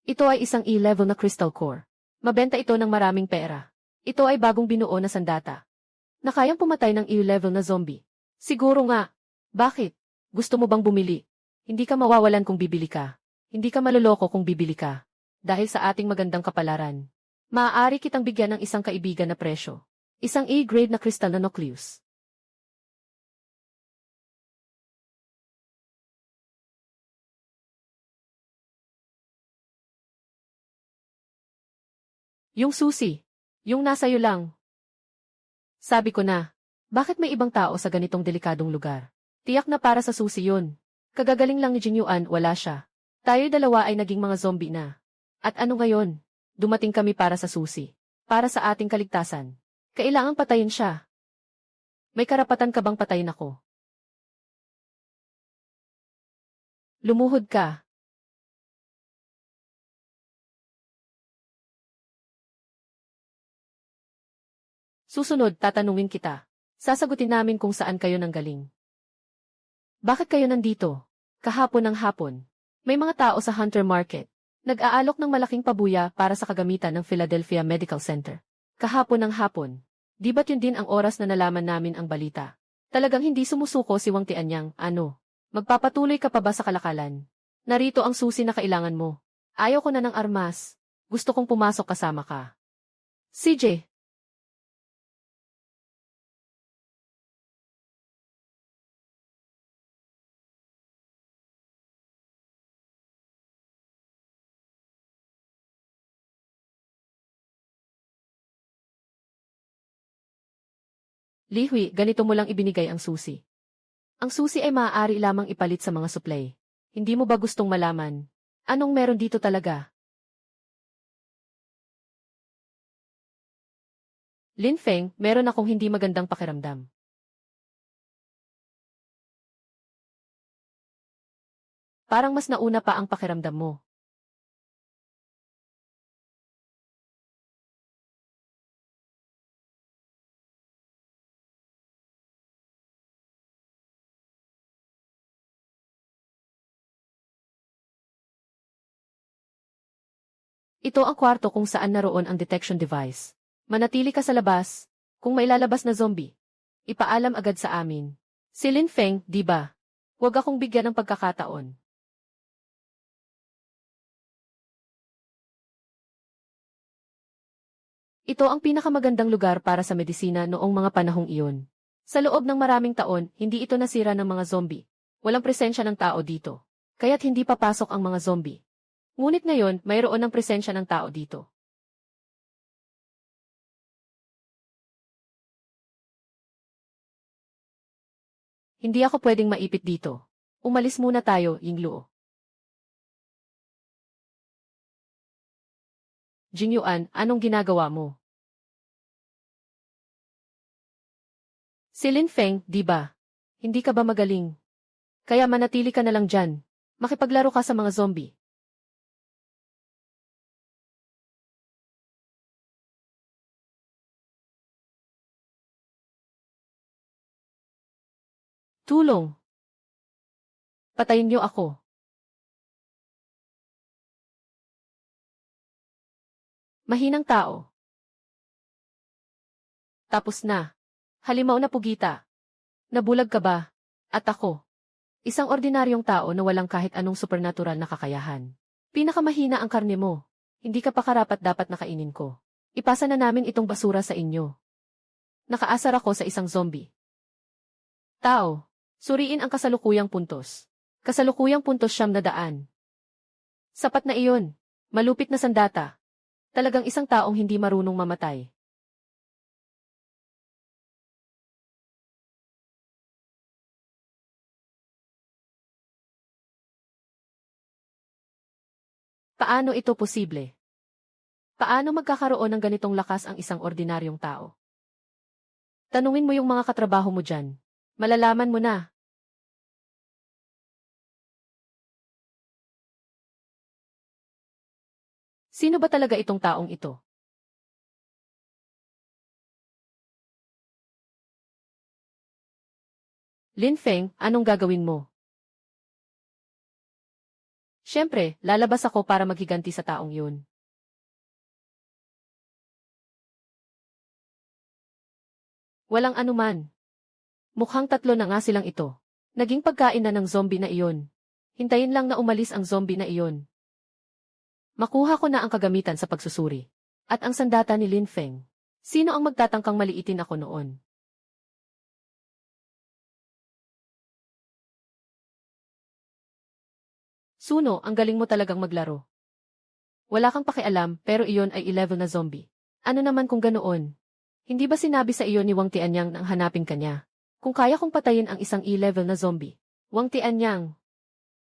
Ito ay isang E-level na crystal core. Mabenta ito ng maraming pera. Ito ay bagong binuo na sandata. Na kayang pumatay ng E-level na zombie. Siguro nga. Bakit? Gusto mo bang bumili? Hindi ka mawawalan kung bibili ka. Hindi ka maluloko kung bibili ka. Dahil sa ating magandang kapalaran. Maaari kitang bigyan ng isang kaibigan na presyo. Isang A-grade na crystal na nucleus. Yung susi. Yung nasa iyo lang. Sabi ko na, bakit may ibang tao sa ganitong delikadong lugar? Tiyak na para sa susi yun. Kagagaling lang ni Jinyuan, wala siya. Tayo'y dalawa ay naging mga zombie na. At ano ngayon? Dumating kami para sa susi. Para sa ating kaligtasan. Kailangang patayin siya. May karapatan ka bang patayin ako? Lumuhod ka. Susunod, tatanungin kita. Sasagutin namin kung saan kayo nanggaling. Bakit kayo nandito? Kahapon ng hapon. May mga tao sa Hunter Market. Nag-aalok ng malaking pabuya para sa kagamitan ng Philadelphia Medical Center. Kahapon ng hapon. Di ba't yun din ang oras na nalaman namin ang balita? Talagang hindi sumusuko si Wang Tianyang, ano? Magpapatuloy ka pa ba sa kalakalan? Narito ang susi na kailangan mo. Ayaw ko na ng armas. Gusto kong pumasok kasama ka. CJ. Lihui, ganito mo lang ibinigay ang susi. Ang susi ay maaari lamang ipalit sa mga supply. Hindi mo ba gustong malaman? Anong meron dito talaga? Lin Feng, meron akong hindi magandang pakiramdam. Parang mas nauna pa ang pakiramdam mo. Ito ang kwarto kung saan naroon ang detection device. Manatili ka sa labas. Kung may lalabas na zombie, ipaalam agad sa amin. Si Lin Feng, di ba? Huwag akong bigyan ng pagkakataon. Ito ang pinakamagandang lugar para sa medisina noong mga panahong iyon. Sa loob ng maraming taon, hindi ito nasira ng mga zombie. Walang presensya ng tao dito. Kaya't hindi papasok ang mga zombie. Ngunit ngayon, mayroon ng presensya ng tao dito. Hindi ako pwedeng maipit dito. Umalis muna tayo, Yingluo. Jingyuan, anong ginagawa mo? Si Lin Feng, di ba? Hindi ka ba magaling? Kaya manatili ka na lang dyan. Makipaglaro ka sa mga zombie. Tulong. Patayin niyo ako. Mahinang tao. Tapos na. Halimaw na pugita. Nabulag ka ba? At ako. Isang ordinaryong tao na walang kahit anong supernatural na kakayahan. Pinakamahina ang karne mo. Hindi ka pa karapat-dapat na kainin ko. Ipasa na namin itong basura sa inyo. Nakaasar ako sa isang zombie. Tao. Suriin ang kasalukuyang puntos. Kasalukuyang puntos 900. Sapat na iyon. Malupit na sandata. Talagang isang taong hindi marunong mamatay. Paano ito posible? Paano magkakaroon ng ganitong lakas ang isang ordinaryong tao? Tanungin mo yung mga katrabaho mo dyan. Malalaman mo na. Sino ba talaga itong taong ito? Lin Feng, anong gagawin mo? Siyempre, lalabas ako para maghiganti sa taong yun. Walang anuman. Mukhang tatlo na nga silang ito. Naging pagkain na ng zombie na iyon. Hintayin lang na umalis ang zombie na iyon. Makuha ko na ang kagamitan sa pagsusuri. At ang sandata ni Lin Feng. Sino ang magtatangkang maliitin ako noon? Suno, ang galing mo talagang maglaro. Wala kang pakialam, pero iyon ay level na zombie. Ano naman kung ganoon? Hindi ba sinabi sa iyo ni Wang Tianyang nang hanapin ka niya? Kung kaya kong patayin ang isang E-level na zombie. Wang Tianyang.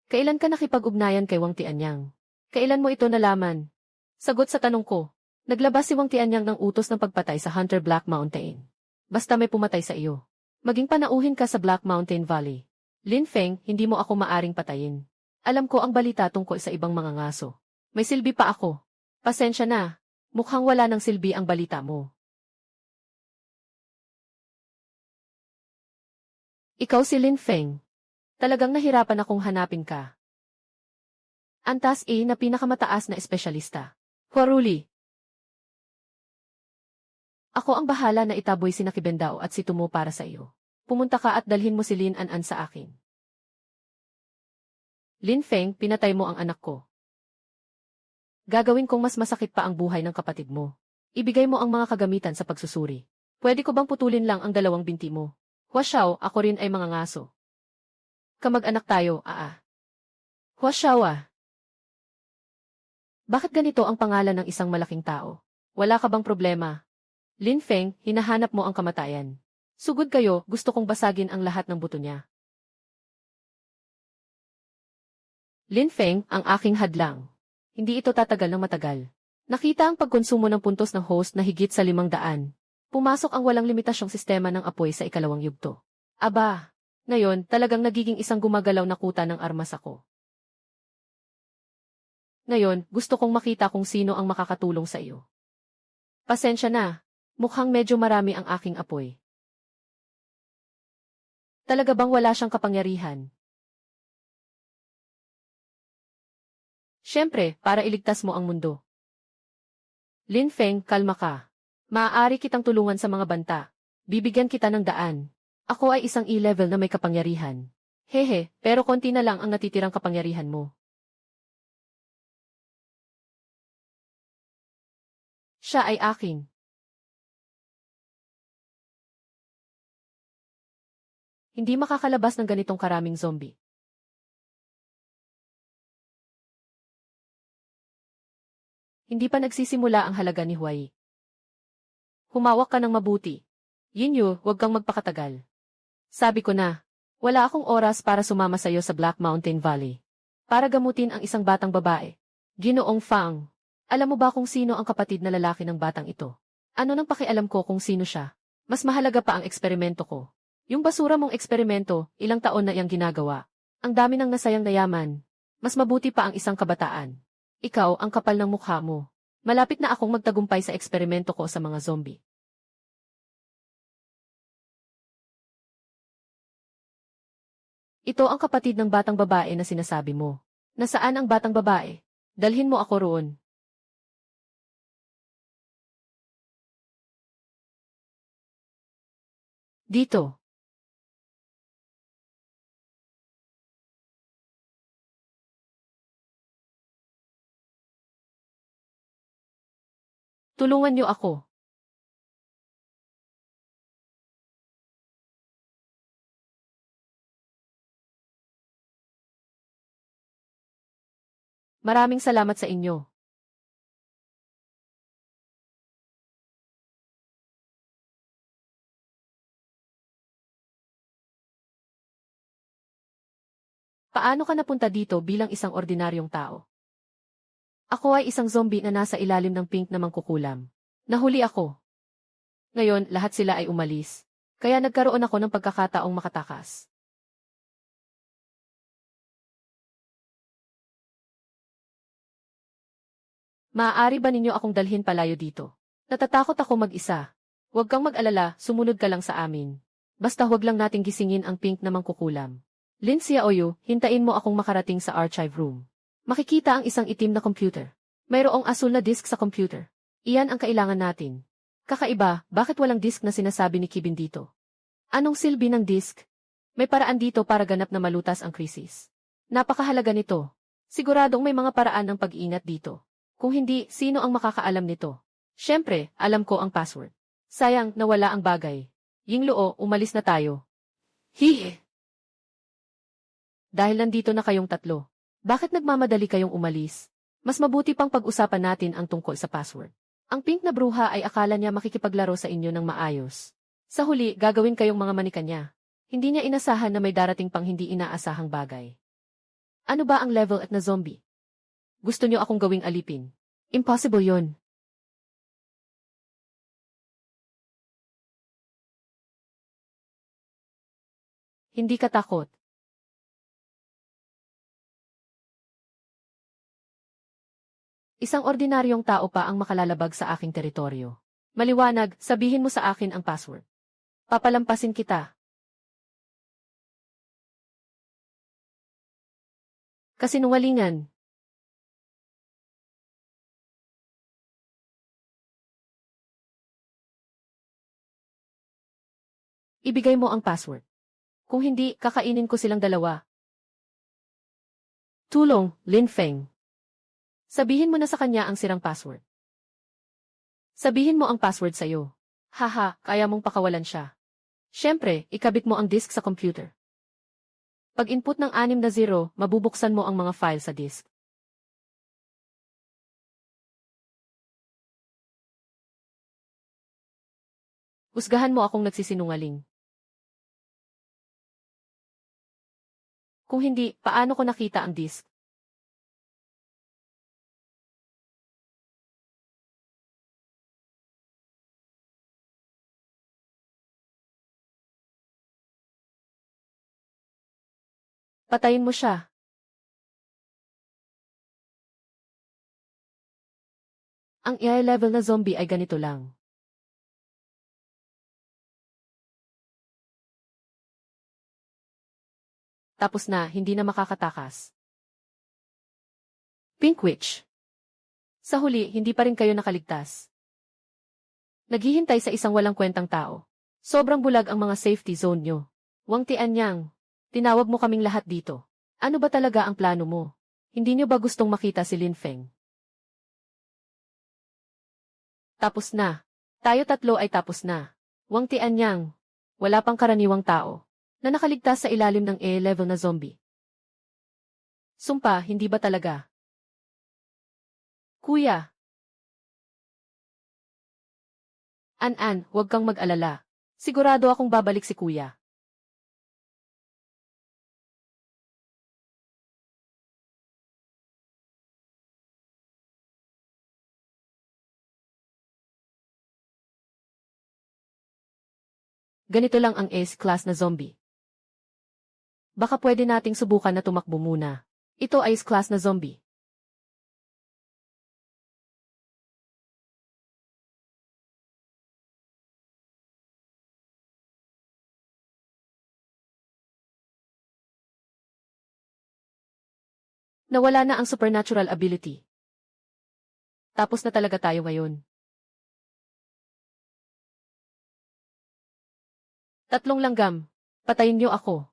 Kailan ka nakipag-ugnayan kay Wang Tianyang? Kailan mo ito nalaman? Sagot sa tanong ko. Naglabas si Wang Tianyang ng utos ng pagpatay sa Hunter Black Mountain. Basta may pumatay sa iyo. Maging panauhin ka sa Black Mountain Valley. Lin Feng, hindi mo ako maaring patayin. Alam ko ang balita tungkol sa ibang mga ngaso. May silbi pa ako. Pasensya na. Mukhang wala ng silbi ang balita mo. Ikaw si Lin Feng. Talagang nahirapan akong hanapin ka. Antas A na pinakamataas na espesyalista. Huaruli. Ako ang bahala na itaboy si Nakibendao at si Tumo para sa iyo. Pumunta ka at dalhin mo si Lin An sa akin. Lin Feng, pinatay mo ang anak ko. Gagawin kong mas masakit pa ang buhay ng kapatid mo. Ibigay mo ang mga kagamitan sa pagsusuri. Pwede ko bang putulin lang ang dalawang binti mo? Hua Xiao, ako rin ay mga ngaso. Kamag-anak tayo, Hua Xiao Bakit ganito ang pangalan ng isang malaking tao? Wala ka bang problema? Lin Feng, hinahanap mo ang kamatayan. Sugod kayo, gusto kong basagin ang lahat ng buto niya. Lin Feng, ang aking hadlang. Hindi ito tatagal ng matagal. Nakita ang pagkonsumo ng puntos ng host na higit sa 500. Pumasok ang walang limitasyong sistema ng apoy sa ikalawang yugto. Aba, ngayon talagang nagiging isang gumagalaw na kuta ng armas ako. Ngayon, gusto kong makita kung sino ang makakatulong sa iyo. Pasensya na, mukhang medyo marami ang aking apoy. Talaga bang wala siyang kapangyarihan? Siyempre, para iligtas mo ang mundo. Lin Feng, kalma ka. Maaari kitang tulungan sa mga banta. Bibigyan kita ng daan. Ako ay isang E-level na may kapangyarihan. Hehe, pero konti na lang ang natitirang kapangyarihan mo. Siya ay akin. Hindi makakalabas ng ganitong karaming zombie. Hindi pa nagsisimula ang halaga ni Huai. Humawak ka ng mabuti. Yinyu, huwag kang magpakatagal. Sabi ko na, wala akong oras para sumama sa iyo sa Black Mountain Valley. Para gamutin ang isang batang babae. Ginoong Fang, alam mo ba kung sino ang kapatid na lalaki ng batang ito? Ano nang pakialam ko kung sino siya? Mas mahalaga pa ang eksperimento ko. Yung basura mong eksperimento, ilang taon na iyang ginagawa. Ang dami ng nasayang na yaman. Mas mabuti pa ang isang kabataan. Ikaw ang kapal ng mukha mo. Malapit na akong magtagumpay sa eksperimento ko sa mga zombie. Ito ang kapatid ng batang babae na sinasabi mo. Nasaan ang batang babae? Dalhin mo ako roon. Dito. Tulungan niyo ako. Maraming salamat sa inyo. Paano ka napunta dito bilang isang ordinaryong tao? Ako ay isang zombie na nasa ilalim ng pink na mangkukulam. Nahuli ako. Ngayon, lahat sila ay umalis. Kaya nagkaroon ako ng pagkakataong makatakas. Maaari ba ninyo akong dalhin palayo dito? Natatakot ako mag-isa. Huwag kang mag-alala, sumunod ka lang sa amin. Basta huwag lang nating gisingin ang pink na mangkukulam. Lin Xiaoyu, hintayin mo akong makarating sa archive room. Makikita ang isang itim na computer. Mayroong asul na disk sa computer. Iyan ang kailangan natin. Kakaiba, bakit walang disk na sinasabi ni Kibin dito? Anong silbi ng disk? May paraan dito para ganap na malutas ang krisis. Napakahalaga nito. Siguradong may mga paraan ng pag-iingat dito. Kung hindi, sino ang makakaalam nito? Siyempre, alam ko ang password. Sayang, nawala ang bagay. Yingluo, umalis na tayo. Hihi! Dahil nandito na kayong tatlo. Bakit nagmamadali kayong umalis? Mas mabuti pang pag-usapan natin ang tungkol sa password. Ang pink na bruha ay akala niya makikipaglaro sa inyo ng maayos. Sa huli, gagawin kayong mga manika niya. Hindi niya inasahan na may darating pang hindi inaasahang bagay. Ano ba ang level at na zombie? Gusto niyo akong gawing alipin? Impossible yon. Hindi ka takot. Isang ordinaryong tao pa ang makalalabag sa aking teritoryo. Maliwanag, sabihin mo sa akin ang password. Papalampasin kita. Kasinungalingan. Ibigay mo ang password. Kung hindi, kakainin ko silang dalawa. Tulong, Lin Feng. Sabihin mo na sa kanya ang sirang password. Sabihin mo ang password sa'yo. Haha, kaya mong pakawalan siya. Siyempre, ikabit mo ang disk sa computer. Pag-input ng 6 na 0, mabubuksan mo ang mga file sa disk. Husgahan mo akong nagsisinungaling. Kung hindi, paano ko nakita ang disk? Patayin mo siya. Ang AI level na zombie ay ganito lang. Tapos na, hindi na makakatakas. Pink Witch. Sa huli, hindi pa rin kayo nakaligtas. Naghihintay sa isang walang kwentang tao. Sobrang bulag ang mga safety zone nyo. Wang Tianyang, tinawag mo kaming lahat dito. Ano ba talaga ang plano mo? Hindi nyo ba gustong makita si Lin Feng? Tapos na. Tayo tatlo ay tapos na. Wang Tianyang, wala pang karaniwang tao na nakaligtas sa ilalim ng A-level na zombie. Sumpa, hindi ba talaga? Kuya. An-an, huwag kang mag-alala. Sigurado akong babalik si kuya. Ganito lang ang S-class na zombie. Baka pwede nating subukan na tumakbo muna. Ito ay S-class na zombie. Nawala na ang supernatural ability. Tapos na talaga tayo ngayon. Tatlong langgam. Patayin niyo ako.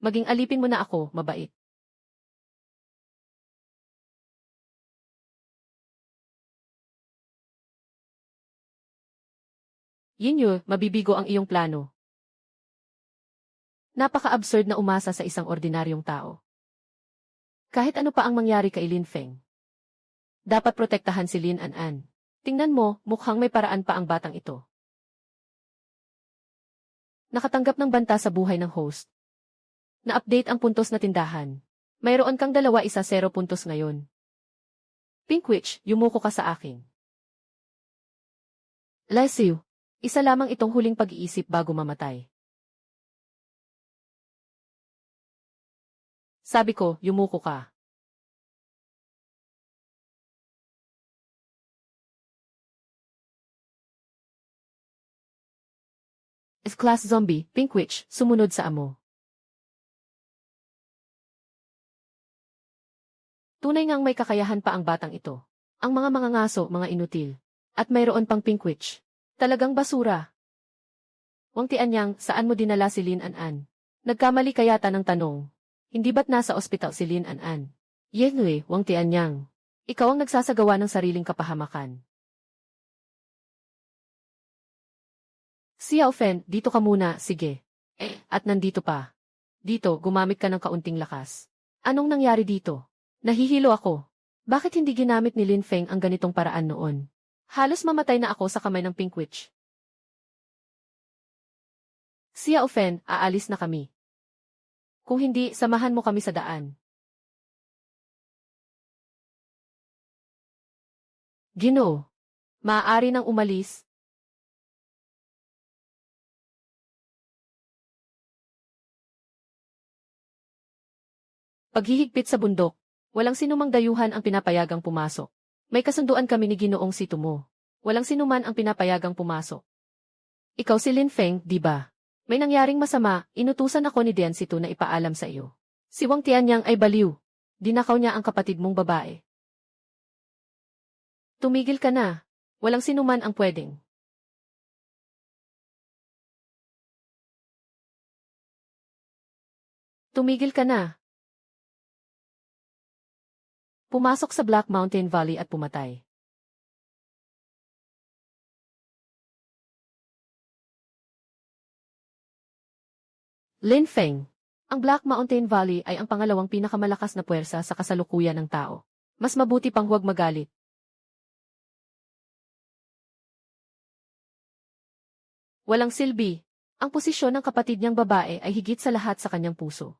Maging alipin mo na ako, mabait. Yinyo, mabibigo ang iyong plano. Napaka-absurd na umasa sa isang ordinaryong tao. Kahit ano pa ang mangyari kay Lin Feng. Dapat protektahan si Lin An-an. Tingnan mo, mukhang may paraan pa ang batang ito. Nakatanggap ng banta sa buhay ng host. Na-update ang puntos na tindahan. Mayroon kang 2-1-0 puntos ngayon. Pink Witch, yumuko ka sa akin. Lesiu, isa lamang itong huling pag-iisip bago mamatay. Sabi ko, yumuko ka. S-class zombie, Pink Witch, sumunod sa amo. Tunay ngang may kakayahan pa ang batang ito. Ang mga ngaso, mga inutil. At mayroon pang Pink Witch. Talagang basura. Wang Tianyang, saan mo dinala si Lin An-an? Nagkamali ka yata ng tanong. Hindi ba't nasa ospital si Lin An-an? Yenue, Wang Tianyang. Ikaw ang nagsasagawa ng sariling kapahamakan. Xiao Fen, dito ka muna, sige. At nandito pa. Dito, gumamit ka ng kaunting lakas. Anong nangyari dito? Nahihilo ako. Bakit hindi ginamit ni Lin Feng ang ganitong paraan noon? Halos mamatay na ako sa kamay ng Pink Witch. Xiao Fen, aalis na kami. Kung hindi, samahan mo kami sa daan. Ginoo. Maaari nang umalis. Paghihigpit sa bundok. Walang sinumang dayuhan ang pinapayagang pumasok. May kasunduan kami ni Ginoong Situmo. Walang sinuman ang pinapayagang pumasok. Ikaw si Lin Feng, di ba? May nangyaring masama, inutusan ako ni Dian Situ na ipaalam sa iyo. Si Wang Tianyang ay baliw. Dinakaw niya ang kapatid mong babae. Tumigil ka na. Walang sinuman ang pwedeng. Tumigil ka na. Pumasok sa Black Mountain Valley at pumatay. Lin Feng. Ang Black Mountain Valley ay ang pangalawang pinakamalakas na puwersa sa kasalukuyan ng tao. Mas mabuti pang huwag magalit. Walang silbi. Ang posisyon ng kapatid niyang babae ay higit sa lahat sa kanyang puso.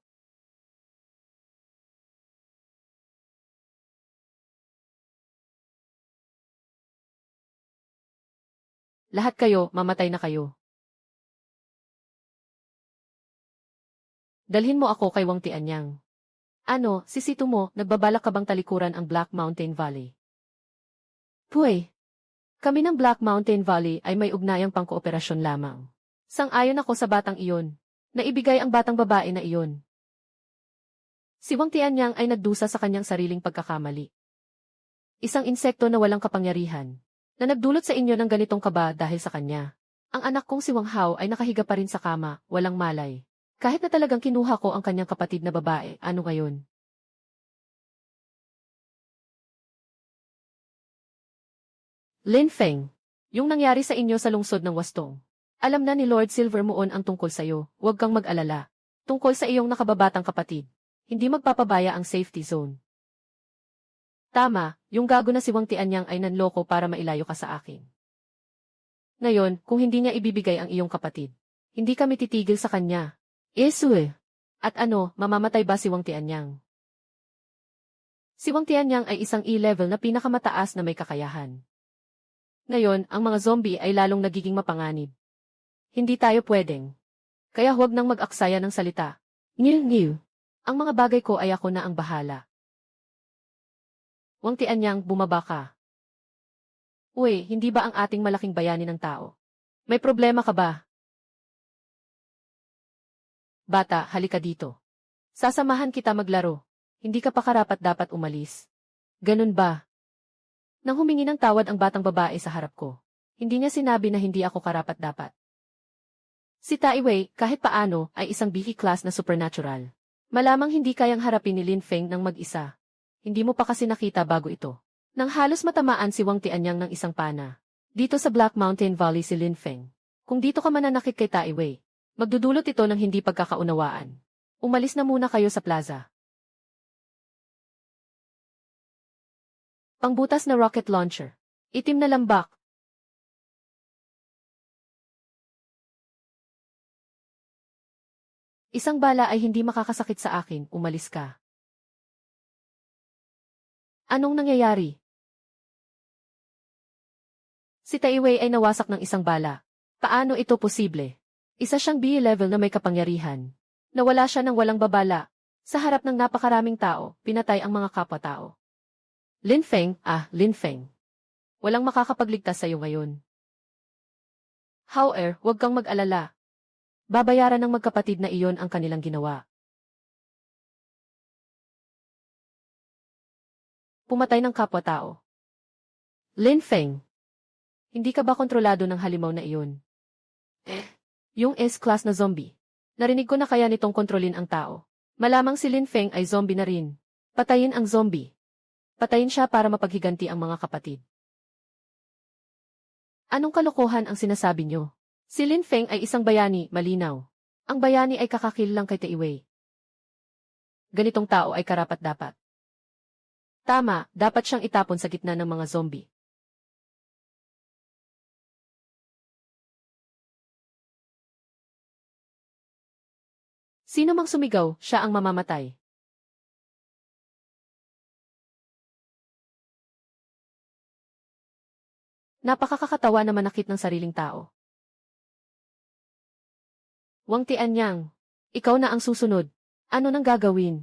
Lahat kayo, mamatay na kayo. Dalhin mo ako kay Wang Tianyang. Ano, sisito mo, nagbabalak ka bang talikuran ang Black Mountain Valley? Puy! Kami ng Black Mountain Valley ay may ugnayang pangkooperasyon lamang. Sang-ayon ako sa batang iyon. Naibigay ang batang babae na iyon. Si Wang Tianyang ay nagdusa sa kanyang sariling pagkakamali. Isang insekto na walang kapangyarihan, na nagdulot sa inyo ng ganitong kaba dahil sa kanya. Ang anak kong si Wang Hao ay nakahiga pa rin sa kama, walang malay. Kahit na talagang kinuha ko ang kanyang kapatid na babae, ano ngayon? Lin Feng, yung nangyari sa inyo sa lungsod ng Wastong. Alam na ni Lord Silvermoon ang tungkol sa'yo, huwag kang mag-alala. Tungkol sa iyong nakababatang kapatid. Hindi magpapabaya ang safety zone. Tama, yung gago na si Wang Tianyang ay nanloko para mailayo ka sa akin. Ngayon, kung hindi niya ibibigay ang iyong kapatid, hindi kami titigil sa kanya. Esue. At ano, mamamatay ba si Wang Tianyang? Si Wang Tianyang ay isang E-level na pinakamataas na may kakayahan. Ngayon, ang mga zombie ay lalong nagiging mapanganib. Hindi tayo pwedeng. Kaya huwag nang mag-aksaya ng salita. Ngiw. Ang mga bagay ko ay ako na ang bahala. Wang Tianyang, bumaba ka. Uy, hindi ba ang ating malaking bayani ng tao? May problema ka ba? Bata, halika dito. Sasamahan kita maglaro. Hindi ka pa karapat-dapat umalis. Ganun ba? Nang humingi ng tawad ang batang babae sa harap ko, hindi niya sinabi na hindi ako karapat-dapat. Si Tai Wei, kahit paano, ay isang BK class na supernatural. Malamang hindi kayang harapin ni Lin Feng ng mag-isa. Hindi mo pa kasi nakita bago ito. Nang halos matamaan si Wang Tianyang ng isang pana. Dito sa Black Mountain Valley si Lin Feng. Kung dito ka mananakit kay Tai Wei, magdudulot ito ng hindi pagkakaunawaan. Umalis na muna kayo sa plaza. Pangbutas na rocket launcher. Itim na lambak. Isang bala ay hindi makakasakit sa akin, umalis ka. Anong nangyayari? Si Tai Wei ay nawasak ng isang bala. Paano ito posible? Isa siyang B-level na may kapangyarihan. Nawala siya ng walang babala. Sa harap ng napakaraming tao, pinatay ang mga kapwa-tao. Lin Feng, Lin Feng. Walang makakapagligtas sa iyo ngayon. However, huwag kang mag-alala. Babayaran ng magkapatid na iyon ang kanilang ginawa. Pumatay ng kapwa-tao. Lin Feng. Hindi ka ba kontrolado ng halimaw na iyon? Yung S-class na zombie. Narinig ko na kaya nitong kontrolin ang tao. Malamang si Lin Feng ay zombie na rin. Patayin ang zombie. Patayin siya para mapaghiganti ang mga kapatid. Anong kalokohan ang sinasabi niyo? Si Lin Feng ay isang bayani, malinaw. Ang bayani ay kakakilalang kay Tai Wei. Ganitong tao ay karapat-dapat. Tama, dapat siyang itapon sa gitna ng mga zombie. Sino mang sumigaw, siya ang mamamatay. Napakakatawa na manakit ng sariling tao. Wang Tianyang, ikaw na ang susunod. Ano nang gagawin?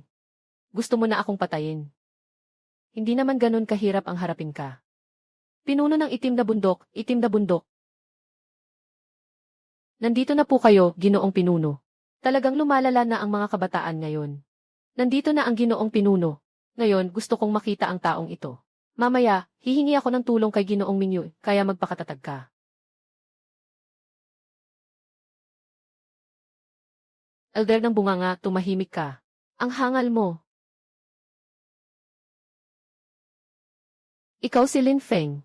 Gusto mo na akong patayin? Hindi naman ganun kahirap ang harapin ka. Pinuno ng itim na bundok, itim na bundok. Nandito na po kayo, Ginoong Pinuno. Talagang lumalala na ang mga kabataan ngayon. Nandito na ang Ginoong Pinuno. Ngayon, gusto kong makita ang taong ito. Mamaya, hihingi ako ng tulong kay Ginoong Minyo, kaya magpakatatag ka. Elder ng bunganga, tumahimik ka. Ang hangal mo. Ikaw si Lin Feng.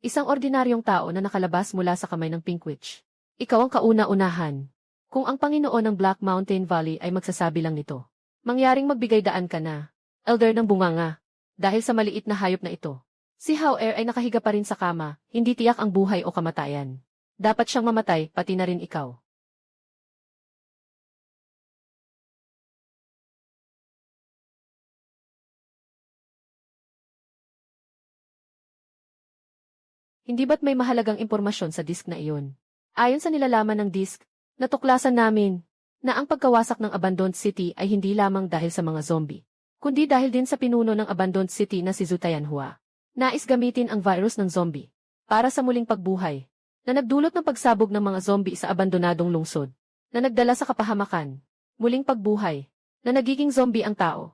Isang ordinaryong tao na nakalabas mula sa kamay ng Pink Witch. Ikaw ang kauna-unahan. Kung ang Panginoon ng Black Mountain Valley ay magsasabi lang nito, mangyaring magbigay daan ka na, Elder ng bunganga. Dahil sa maliit na hayop na ito. Si Hao Er ay nakahiga pa rin sa kama, hindi tiyak ang buhay o kamatayan. Dapat siyang mamatay, pati na rin ikaw. Hindi ba't may mahalagang impormasyon sa disk na iyon? Ayon sa nilalaman ng disk, natuklasan namin na ang pagkawasak ng Abandoned City ay hindi lamang dahil sa mga zombie, kundi dahil din sa pinuno ng Abandoned City na si Zhu Tianhua. Nais gamitin ang virus ng zombie para sa muling pagbuhay, na nagdulot ng pagsabog ng mga zombie sa abandonadong lungsod, na nagdala sa kapahamakan, muling pagbuhay, na nagiging zombie ang tao,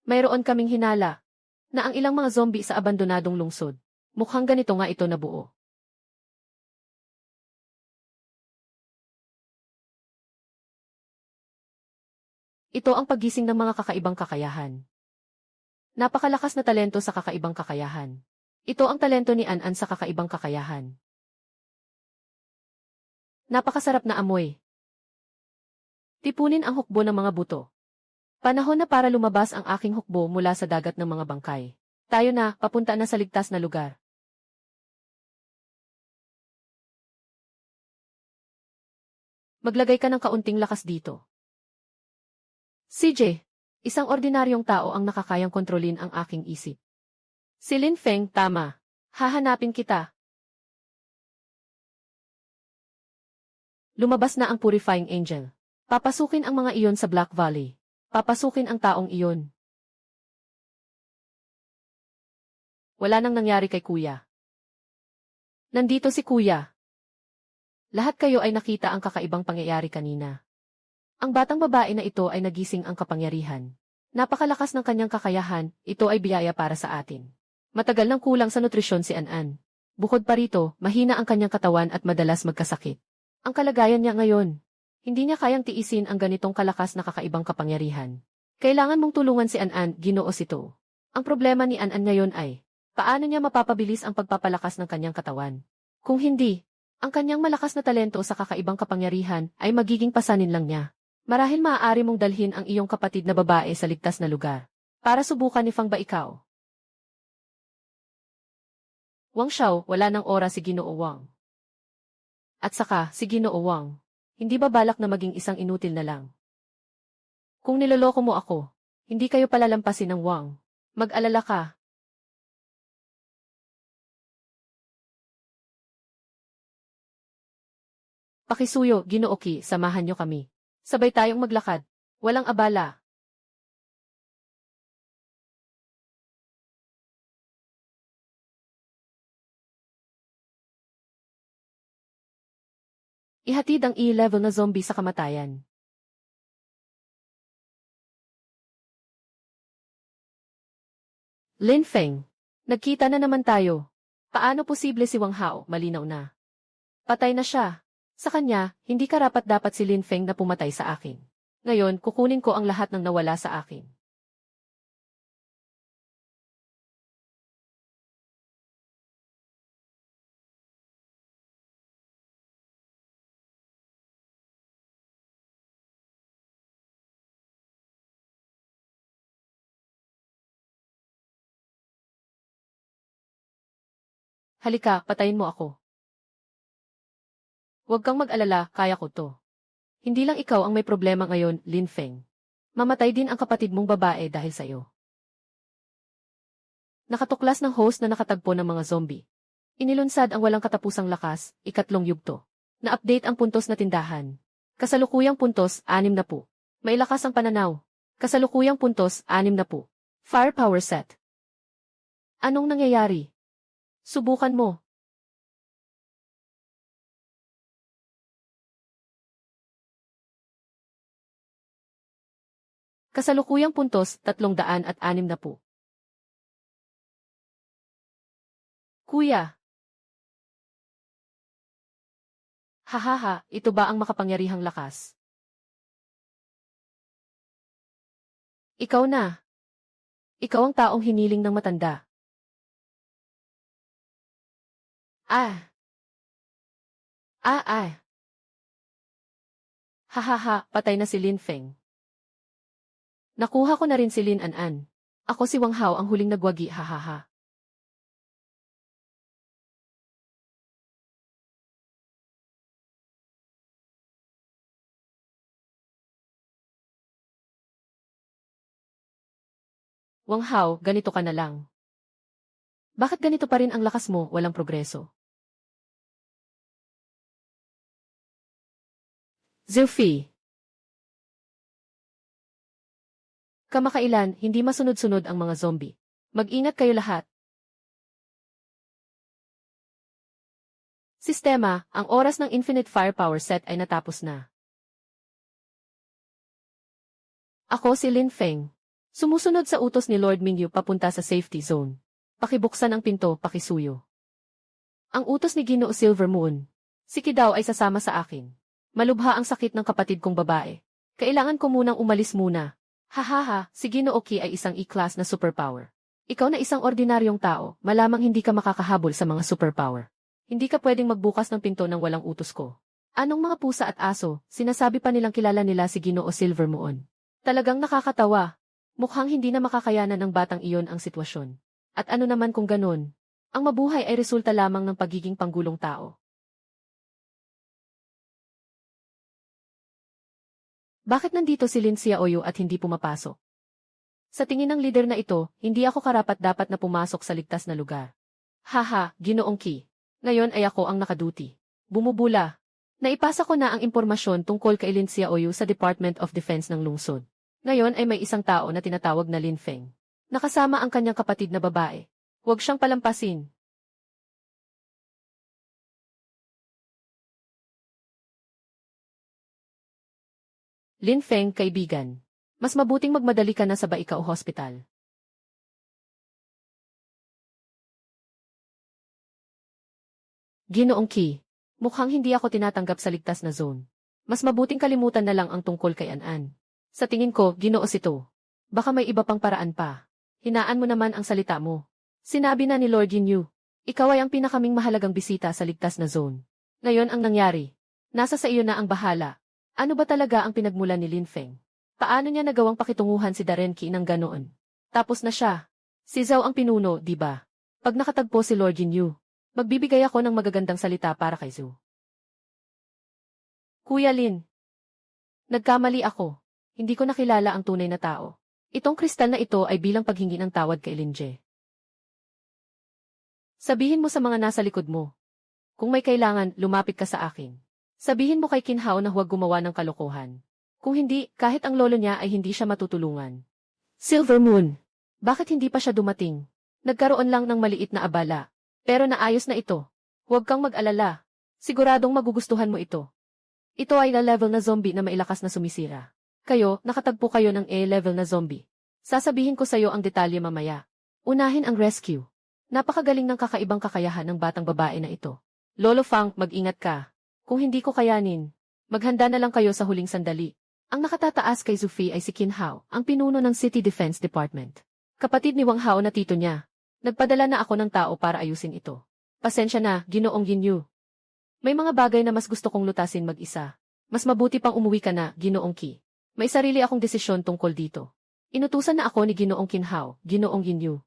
Mayroon kaming hinala na ang ilang mga zombie sa abandonadong lungsod. Mukhang ganito nga ito nabuo. Ito ang paggising ng mga kakaibang kakayahan. Napakalakas na talento sa kakaibang kakayahan. Ito ang talento ni An sa kakaibang kakayahan. Napakasarap na amoy. Tipunin ang hukbo ng mga buto. Panahon na para lumabas ang aking hukbo mula sa dagat ng mga bangkay. Tayo na, papunta na sa ligtas na lugar. Maglagay ka ng kaunting lakas dito. CJ, isang ordinaryong tao ang nakakayang kontrolin ang aking isip. Si Lin Feng, tama. Hahanapin kita. Lumabas na ang Purifying Angel. Papasukin ang mga iyon sa Black Valley. Papasukin ang taong iyon. Wala nang nangyari kay Kuya. Nandito si Kuya. Lahat kayo ay nakita ang kakaibang pangyayari kanina. Ang batang babae na ito ay nagising ang kapangyarihan. Napakalakas ng kanyang kakayahan, ito ay biyaya para sa atin. Matagal nang kulang sa nutrisyon si An. Bukod pa rito, mahina ang kanyang katawan at madalas magkasakit. Ang kalagayan niya ngayon, hindi niya kayang tiisin ang ganitong kalakas na kakaibang kapangyarihan. Kailangan mong tulungan si An, Ginoo Sito. Ang problema ni An ngayon ay, paano niya mapapabilis ang pagpapalakas ng kanyang katawan? Kung hindi, ang kanyang malakas na talento sa kakaibang kapangyarihan ay magiging pasanin lang niya. Marahil maaari mong dalhin ang iyong kapatid na babae sa ligtas na lugar. Para subukan ni Fang ba ikaw? Wang Xiao, wala nang oras si Ginoo Wang. At saka, si Ginoo Wang, hindi ba balak na maging isang inutil na lang? Kung niloloko mo ako, hindi kayo palalampasin ng Wang. Mag-alala ka. Pakisuyo, Ginoo Qi, samahan niyo kami. Sabay tayong maglakad. Walang abala. Ihatid ang E-level na zombie sa kamatayan. Lin Feng, nagkita na naman tayo. Paano posible si Wang Hao? Malinaw na. Patay na siya. Sa kanya, hindi karapat-dapat si Lin Feng na pumatay sa akin. Ngayon, kukunin ko ang lahat ng nawala sa akin. Halika, patayin mo ako. Huwag kang mag-alala, kaya ko to. Hindi lang ikaw ang may problema ngayon, Lin Feng. Mamatay din ang kapatid mong babae dahil sa'yo. Nakatuklas ng host na nakatagpo ng mga zombie. Inilunsad ang walang katapusang lakas, ikatlong yugto. Na-update ang puntos na tindahan. Kasalukuyang puntos, 60. May lakas ang pananaw. Kasalukuyang puntos, 60. Firepower set. Anong nangyayari? Subukan mo. Kasalukuyang puntos, 360. Kuya. Hahaha, ito ba ang makapangyarihang lakas? Ikaw na. Ikaw ang taong hiniling ng matanda. Ah. Ah. Hahaha, patay na si Lin Feng. Nakuha ko na rin si Lin An. Ako si Wang Hao ang huling nagwagi, hahaha. Wang Hao, ganito ka na lang. Bakit ganito pa rin ang lakas mo, walang progreso? Zilfi. Kamakailan, hindi masunod-sunod ang mga zombie. Mag-ingat kayo lahat. Sistema, ang oras ng Infinite Firepower set ay natapos na. Ako si Lin Feng. Sumusunod sa utos ni Lord Mingyu papunta sa safety zone. Pakibuksan ang pinto, pakisuyo. Ang utos ni Ginoo Silver Moon. Si Ki daw ay sasama sa akin. Malubha ang sakit ng kapatid kong babae. Kailangan ko munang umalis muna. Hahaha, si Ginoo Ki ay isang E-class na superpower. Ikaw na isang ordinaryong tao, malamang hindi ka makakahabol sa mga superpower. Hindi ka pwedeng magbukas ng pinto nang walang utos ko. Anong mga pusa at aso, sinasabi pa nilang kilala nila si Ginoo Silver Moon. Talagang nakakatawa. Mukhang hindi na makakayanan ng batang iyon ang sitwasyon. At ano naman kung ganun? Ang mabuhay ay resulta lamang ng pagiging panggulong tao. Bakit nandito si Lin Xiaoyu at hindi pumapasok? Sa tingin ng lider na ito, hindi ako karapat-dapat na pumasok sa ligtas na lugar. Haha, Ginoong Ki. Ngayon ay ako ang nakaduty. Bumubula. Naipasa ko na ang impormasyon tungkol kay Lin Xiaoyu sa Department of Defense ng lungsod. Ngayon ay may isang tao na tinatawag na Lin Feng. Nakasama ang kanyang kapatid na babae. Huwag siyang palampasin. Lin Feng, kaibigan. Mas mabuting magmadali ka na sa Baikao Hospital. Ginoong Ki, mukhang hindi ako tinatanggap sa ligtas na zone. Mas mabuting kalimutan na lang ang tungkol kay An-an. Sa tingin ko, Ginoo Sito. Baka may iba pang paraan pa. Hinaan mo naman ang salita mo. Sinabi na ni Lord Ginyu, ikaw ay ang pinakaming mahalagang bisita sa ligtas na zone. Ngayon ang nangyari. Nasa sa iyo na ang bahala. Ano ba talaga ang pinagmulan ni Lin Feng? Paano niya nagawang pakitunguhan si Darenki ng ganoon? Tapos na siya. Si Zhao ang pinuno, di ba? Pag nakatagpo si Lord Ginyu, magbibigay ako ng magagandang salita para kay Zhao. Kuya Lin. Nagkamali ako. Hindi ko nakilala ang tunay na tao. Itong kristal na ito ay bilang paghingi ng tawad kay Linje. Sabihin mo sa mga nasa likod mo. Kung may kailangan, lumapit ka sa akin. Sabihin mo kay Kinhao na huwag gumawa ng kalokohan. Kung hindi, kahit ang lolo niya ay hindi siya matutulungan. Silver Moon. Bakit hindi pa siya dumating? Nagkaroon lang ng maliit na abala. Pero naayos na ito. Huwag kang mag-alala. Siguradong magugustuhan mo ito. Ito ay na-level na zombie na mailakas na sumisira. Kayo, nakatagpo kayo ng A-level na zombie. Sasabihin ko sa iyo ang detalye mamaya. Unahin ang rescue. Napakagaling ng kakaibang kakayahan ng batang babae na ito. Lolo Fang, mag-ingat ka. Kung hindi ko kayanin, maghanda na lang kayo sa huling sandali. Ang nakatataas kay Zufi ay si Kinhao, ang pinuno ng City Defense Department. Kapatid ni Wang Hao na tito niya. Nagpadala na ako ng tao para ayusin ito. Pasensya na, Ginoong Ginyu. May mga bagay na mas gusto kong lutasin mag-isa. Mas mabuti pang umuwi ka na, Ginoong Ki. May sarili akong desisyon tungkol dito. Inutusan na ako ni Ginoong Kinhao, Ginoong Ginyu.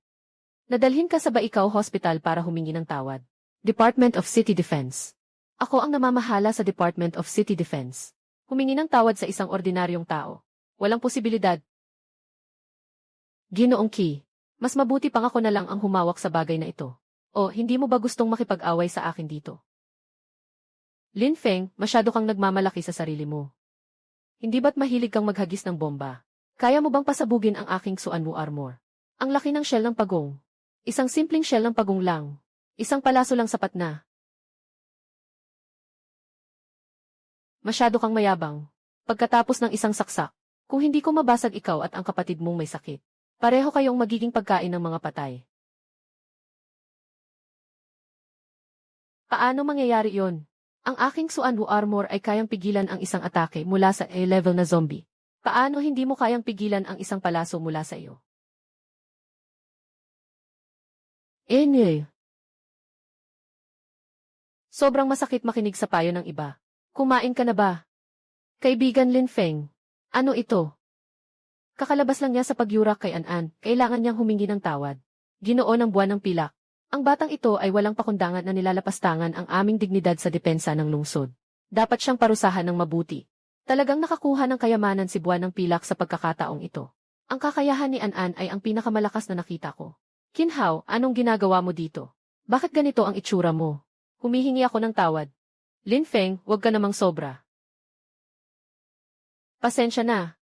Nadalhin ka sa Baikao Hospital para humingi ng tawad. Department of City Defense. Ako ang namamahala sa Department of City Defense. Humingi ng tawad sa isang ordinaryong tao. Walang posibilidad. Ginoong Ki, mas mabuti pang ako na lang ang humawak sa bagay na ito. O, hindi mo ba gustong makipag-away sa akin dito? Lin Feng, masyado kang nagmamalaki sa sarili mo. Hindi ba't mahilig kang maghagis ng bomba? Kaya mo bang pasabugin ang aking Suanwu armor? Ang laki ng shell ng pagong. Isang simpleng shell ng pagong lang. Isang palaso lang sapat na. Masyado kang mayabang. Pagkatapos ng isang saksak, kung hindi ko mabasag ikaw at ang kapatid mong may sakit, pareho kayong magiging pagkain ng mga patay. Paano mangyayari yon? Ang aking Suanwu armor ay kayang pigilan ang isang atake mula sa A-level na zombie. Paano hindi mo kayang pigilan ang isang palaso mula sa iyo? Sobrang masakit makinig sa payo ng iba. Kumain ka na ba? Kaibigan Lin Feng. Ano ito? Kakalabas lang niya sa pagyurak kay An-an, kailangan niyang humingi ng tawad. Ginoo ng buwan ng pilak. Ang batang ito ay walang pakundangan na nilalapastangan ang aming dignidad sa depensa ng lungsod. Dapat siyang parusahan ng mabuti. Talagang nakakuha ng kayamanan si buwan ng pilak sa pagkakataong ito. Ang kakayahan ni An-an ay ang pinakamalakas na nakita ko. Kinhao, anong ginagawa mo dito? Bakit ganito ang itsura mo? Humihingi ako ng tawad. Lin Feng, huwag ka namang sobra. Pasensya na.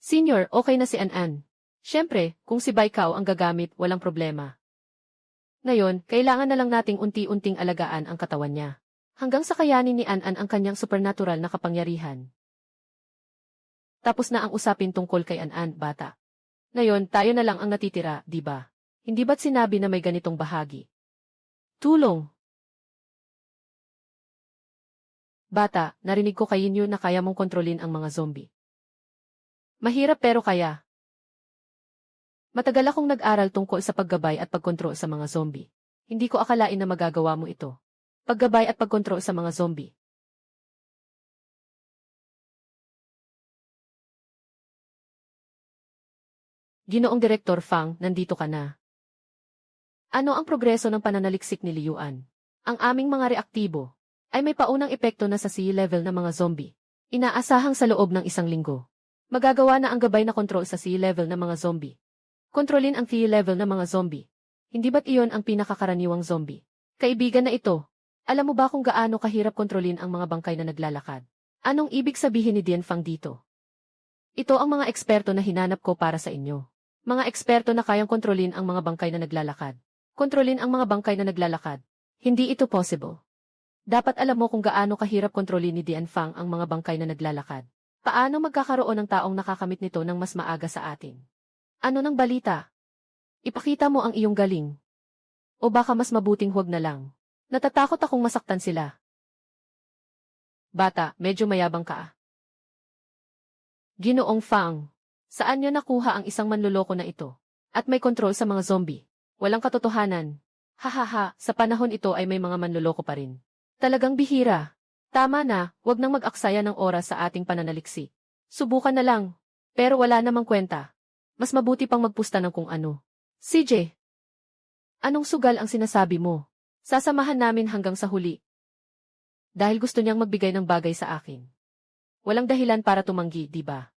Senior, okay na si An-an. Siyempre, kung si Baikao ang gagamit, walang problema. Ngayon, kailangan na lang nating unti-unting alagaan ang katawan niya. Hanggang sa kayanin ni An-an ang kanyang supernatural na kapangyarihan. Tapos na ang usapin tungkol kay An-An, bata. Ngayon, tayo na lang ang natitira, di ba? Hindi ba't sinabi na may ganitong bahagi? Tulong! Bata, narinig ko kay Yinyu na kaya mong kontrolin ang mga zombie. Mahirap pero kaya. Matagal akong nag-aral tungkol sa paggabay at pagkontrol sa mga zombie. Hindi ko akalain na magagawa mo ito. Paggabay at pagkontrol sa mga zombie. Ginoong Direktor Fang, nandito ka na. Ano ang progreso ng pananaliksik ni Liuan? Ang aming mga reaktibo ay may paunang epekto na sa sea level ng mga zombie. Inaasahang sa loob ng 1 linggo. Magagawa na ang gabay na kontrol sa sea level ng mga zombie. Kontrolin ang sea level ng mga zombie. Hindi ba't iyon ang pinakakaraniwang zombie? Kaibigan na ito, alam mo ba kung gaano kahirap kontrolin ang mga bangkay na naglalakad? Anong ibig sabihin ni Dian Fang dito? Ito ang mga eksperto na hinanap ko para sa inyo. Mga eksperto na kayang kontrolin ang mga bangkay na naglalakad. Kontrolin ang mga bangkay na naglalakad. Hindi ito possible. Dapat alam mo kung gaano kahirap kontrolin ni Dian Fang ang mga bangkay na naglalakad. Paano magkakaroon ng taong nakakamit nito ng mas maaga sa atin? Ano ng balita? Ipakita mo ang iyong galing. O baka mas mabuting huwag na lang. Natatakot akong masaktan sila. Bata, medyo mayabang ka. Ginoong Fang, saan niyo nakuha ang isang manloloko na ito? At may kontrol sa mga zombie. Walang katotohanan. Hahaha, sa panahon ito ay may mga manloloko pa rin. Talagang bihira. Tama na, wag nang mag-aksaya ng oras sa ating pananaliksi. Subukan na lang. Pero wala namang kwenta. Mas mabuti pang magpusta ng kung ano. CJ, anong sugal ang sinasabi mo? Sasamahan namin hanggang sa huli. Dahil gusto niyang magbigay ng bagay sa akin. Walang dahilan para tumanggi, di ba?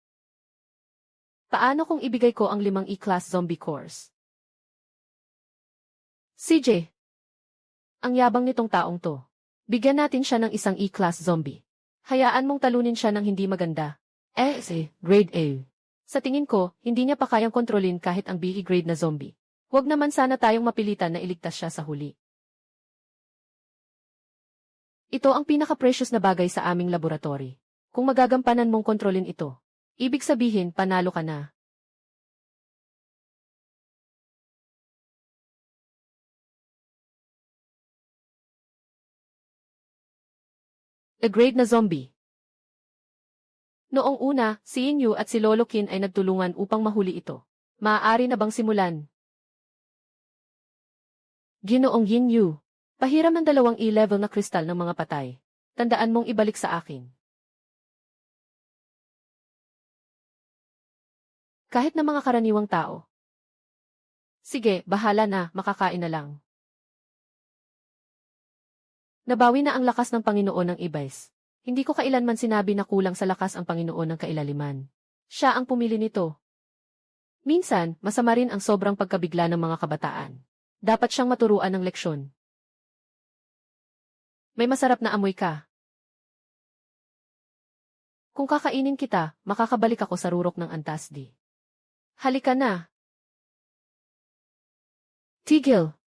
Paano kung ibigay ko ang 5 E-Class Zombie Course? CJ, ang yabang nitong taong to. Bigyan natin siya ng 1 E-Class Zombie. Hayaan mong talunin siya ng hindi maganda. Grade A. Sa tingin ko, hindi niya pa kayang kontrolin kahit ang BE grade na zombie. Huwag naman sana tayong mapilitan na iligtas siya sa huli. Ito ang pinaka-precious na bagay sa aming laboratory. Kung magagampanan mong kontrolin ito, ibig sabihin panalo ka na. A grade na zombie. Noong una, si Yinyu at si Lolo Qin ay nagtulungan upang mahuli ito. Maaari na bang simulan? Ginoong Yinyu, pahiram ng 2 E-level na kristal ng mga patay. Tandaan mong ibalik sa akin. Kahit na mga karaniwang tao. Sige, bahala na, makakain na lang. Nabawi na ang lakas ng Panginoon ng Ibais. Hindi ko kailanman sinabi na kulang sa lakas ang Panginoon ng kailaliman. Siya ang pumili nito. Minsan, masama rin ang sobrang pagkabigla ng mga kabataan. Dapat siyang maturuan ng leksyon. May masarap na amoy ka. Kung kakainin kita, makakabalik ako sa rurok ng Antasdi. Halika na. Tigil.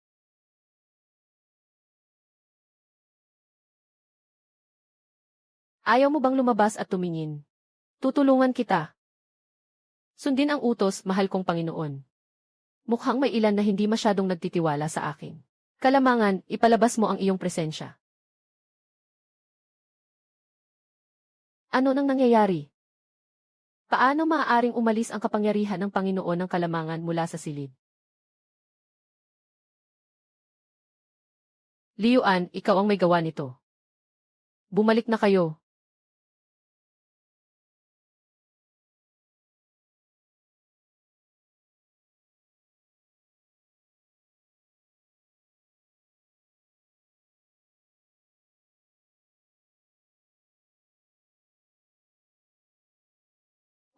Ayaw mo bang lumabas at tumingin? Tutulungan kita. Sundin ang utos, mahal kong Panginoon. Mukhang may ilan na hindi masyadong nagtitiwala sa akin. Kalamangan, ipalabas mo ang iyong presensya. Ano nang nangyayari? Paano maaaring umalis ang kapangyarihan ng Panginoon ng Kalamangan mula sa silid? Liuan, ikaw ang may gawa nito. Bumalik na kayo.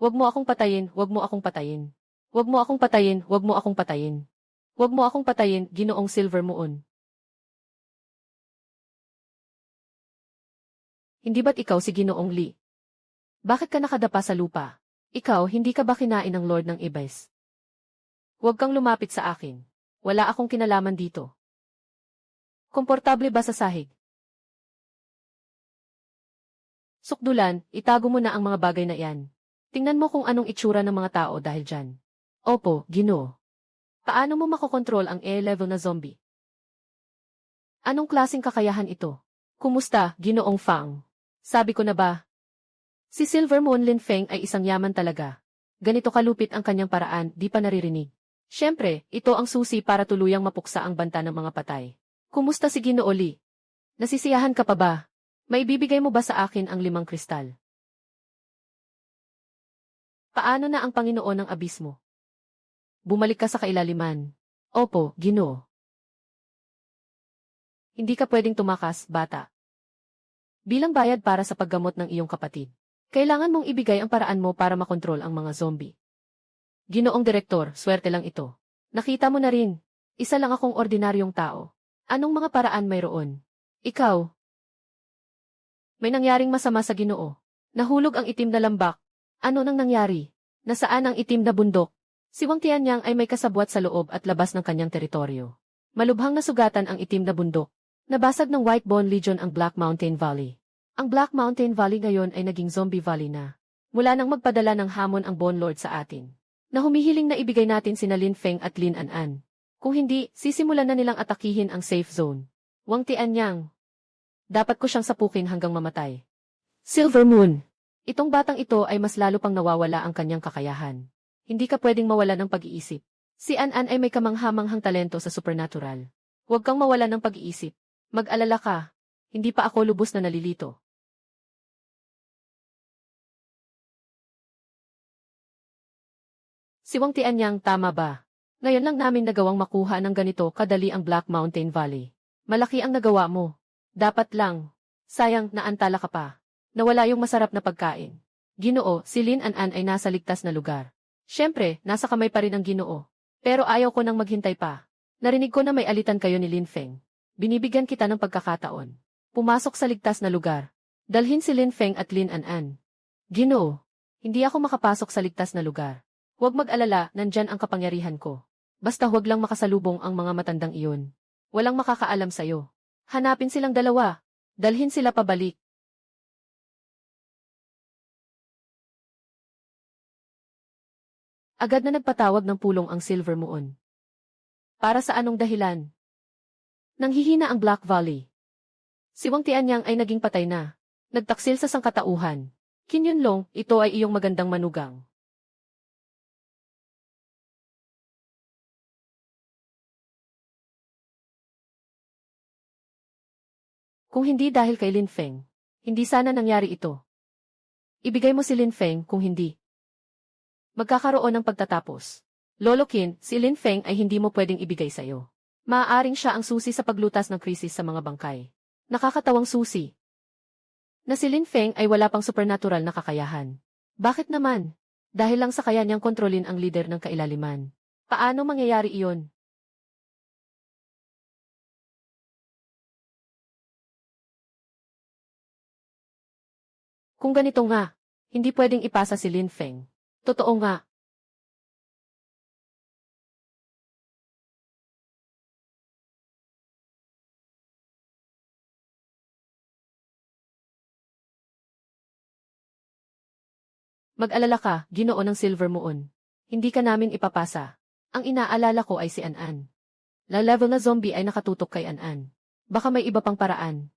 Huwag mo akong patayin, huwag mo akong patayin. Huwag mo akong patayin, huwag mo akong patayin. Huwag mo akong patayin, Ginoong Silver Moon. Hindi ba't ikaw si Ginoong Li? Bakit ka nakadapa sa lupa? Ikaw, hindi ka ba kinain ng Lord ng Ibais? Huwag kang lumapit sa akin. Wala akong kinalaman dito. Komportable ba sa sahig? Sukdulan, itago mo na ang mga bagay na iyan. Tingnan mo kung anong itsura ng mga tao dahil dyan. Opo, Ginoo. Paano mo makokontrol ang A-level na zombie? Anong klaseng kakayahan ito? Kumusta, Ginoong Fang? Sabi ko na ba? Si Silver Moon Lin Feng ay isang yaman talaga. Ganito kalupit ang kanyang paraan, di pa naririnig. Siyempre, ito ang susi para tuluyang mapuksa ang banta ng mga patay. Kumusta si Ginoo Li? Nasisiyahan ka pa ba? Maibibigay mo ba sa akin ang 5 kristal? Paano na ang Panginoon ng abismo? Bumalik ka sa kailaliman. Opo, Ginoo. Hindi ka pwedeng tumakas, bata. Bilang bayad para sa paggamot ng iyong kapatid, kailangan mong ibigay ang paraan mo para makontrol ang mga zombie. Ginoong Direktor, swerte lang ito. Nakita mo na rin, isa lang akong ordinaryong tao. Anong mga paraan mayroon? Ikaw. May nangyaring masama sa Ginoo. Nahulog ang itim na lambak. Ano nang nangyari? Nasaan ang itim na bundok? Si Wang Tianyang ay may kasabwat sa loob at labas ng kanyang teritoryo. Malubhang nasugatan ang itim na bundok. Nabasag ng White Bone Legion ang Black Mountain Valley. Ang Black Mountain Valley ngayon ay naging zombie valley na. Mula nang magpadala ng hamon ang Bone Lord sa atin, na humihiling na ibigay natin sina Lin Feng at Lin An. Kung hindi, sisimulan na nilang atakihin ang safe zone. Wang Tianyang. Dapat ko siyang sapukin hanggang mamatay. Silver Moon. Itong batang ito ay mas lalo pang nawawala ang kanyang kakayahan. Hindi ka pwedeng mawala ng pag-iisip. Si An ay may kamanghamanghang talento sa supernatural. Huwag kang mawala ng pag-iisip. Mag-alala ka. Hindi pa ako lubos na nalilito. Si Wang Tianyang, tama ba? Ngayon lang namin nagawang makuha ng ganito kadali ang Black Mountain Valley. Malaki ang nagawa mo. Dapat lang. Sayang, naantala ka pa. Nawala yung masarap na pagkain. Ginoo, si Lin An ay nasa ligtas na lugar. Siyempre, nasa kamay pa rin ang Ginoo. Pero ayaw ko nang maghintay pa. Narinig ko na may alitan kayo ni Lin Feng. Binibigyan kita ng pagkakataon. Pumasok sa ligtas na lugar. Dalhin si Lin Feng at Lin An. Ginoo, hindi ako makapasok sa ligtas na lugar. Huwag mag-alala, nandyan ang kapangyarihan ko. Basta huwag lang makasalubong ang mga matandang iyon. Walang makakaalam sa'yo. Hanapin silang dalawa. Dalhin sila pabalik. Agad na nagpatawag ng pulong ang Silver Moon. Para sa anong dahilan? Nanghihina ang Black Valley. Si Wang Tianyang ay naging patay na. Nagtaksil sa sangkatauhan. Qin Yunlong, ito ay iyong magandang manugang. Kung hindi dahil kay Lin Feng, hindi sana nangyari ito. Ibigay mo si Lin Feng kung hindi. Magkakaroon ng pagtatapos. Lolo Qin, si Lin Feng ay hindi mo pwedeng ibigay sa'yo. Maaaring siya ang susi sa paglutas ng krisis sa mga bangkay. Nakakatawang susi. Na si Lin Feng ay wala pang supernatural na kakayahan. Bakit naman? Dahil lang sa kaya niyang kontrolin ang lider ng kailaliman. Paano mangyayari iyon? Kung ganito nga, hindi pwedeng ipasa si Lin Feng. Totoo nga. Mag-alala ka, Ginoo ng Silver Moon. Hindi ka namin ipapasa. Ang inaalala ko ay si An. La level na zombie ay nakatutok kay An. Baka may iba pang paraan.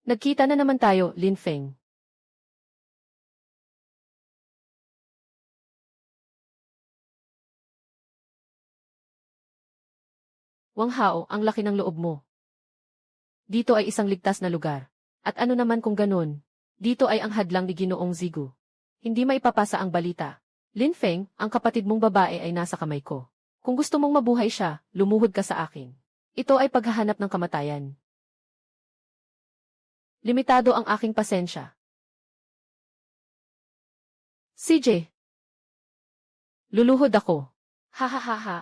Nagkita na naman tayo, Lin Feng. Wang Hao, ang laki ng loob mo. Dito ay isang ligtas na lugar. At ano naman kung ganun? Dito ay ang hadlang ni Ginoong Zigu. Hindi maipapasa ang balita. Lin Feng, ang kapatid mong babae ay nasa kamay ko. Kung gusto mong mabuhay siya, lumuhod ka sa akin. Ito ay paghahanap ng kamatayan. Limitado ang aking pasensya. CJ. Luluhod ako. Ha ha ha ha.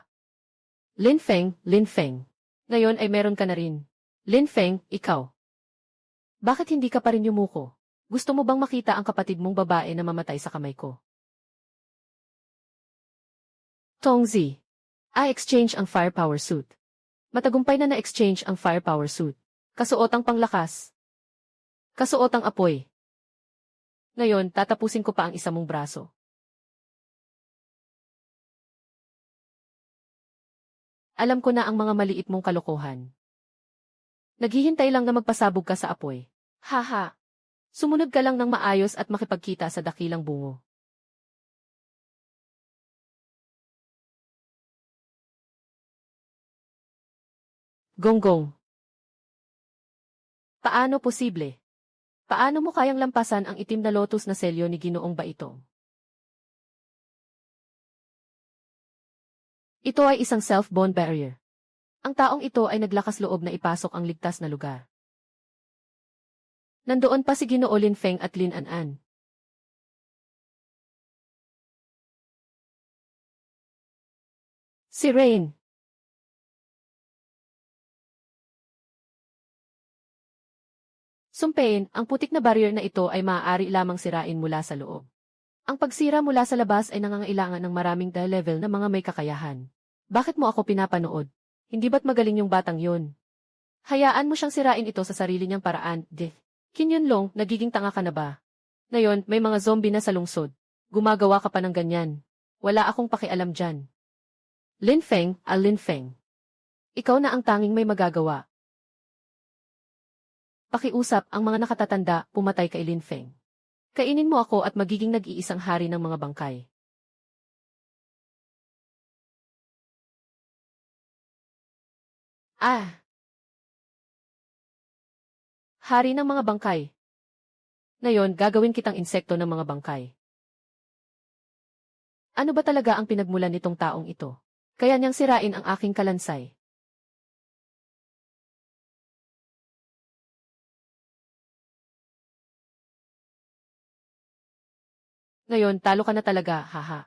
Lin Feng, Lin Feng. Ngayon ay meron ka na rin. Lin Feng, ikaw. Bakit hindi ka pa rin yumuko? Gusto mo bang makita ang kapatid mong babae na mamatay sa kamay ko? Tongzi. I-exchange ang firepower suit. Matagumpay na na-exchange ang firepower suit. Kasuotang panglakas. Kasuotang apoy. Ngayon, tatapusin ko pa ang isa mong braso. Alam ko na ang mga maliit mong kalokohan. Naghihintay lang na magpasabog ka sa apoy. Haha. Sumunod ka lang ng maayos at makipagkita sa dakilang bungo. Gonggong. Paano posible? Paano mo kayang lampasan ang itim na lotus na selyo ni Ginoong Baitong? Ito ay isang self-bond barrier. Ang taong ito ay naglakas loob na ipasok ang ligtas na lugar. Nandoon pa si Ginoo Lin Feng at Lin An. Si Rain. Sumpein, ang putik na barrier na ito ay maaari lamang sirain mula sa loob. Ang pagsira mula sa labas ay nangangailangan ng maraming level na mga may kakayahan. Bakit mo ako pinapanood? Hindi ba't magaling yung batang yun? Hayaan mo siyang sirain ito sa sarili niyang paraan, Qin Yunlong, nagiging tanga ka na ba? Ngayon, may mga zombie na sa lungsod. Gumagawa ka pa ng ganyan. Wala akong pakialam dyan. Lin Feng, Lin Feng. Ikaw na ang tanging may magagawa. Pakiusap ang mga nakatatanda, pumatay kay Lin Feng. Kainin mo ako at magiging nag-iisang hari ng mga bangkay. Hari ng mga bangkay. Ngayon, gagawin kitang insekto ng mga bangkay. Ano ba talaga ang pinagmulan nitong taong ito? Kaya niyang sirain ang aking kalansay. Ngayon, talo ka na talaga, haha.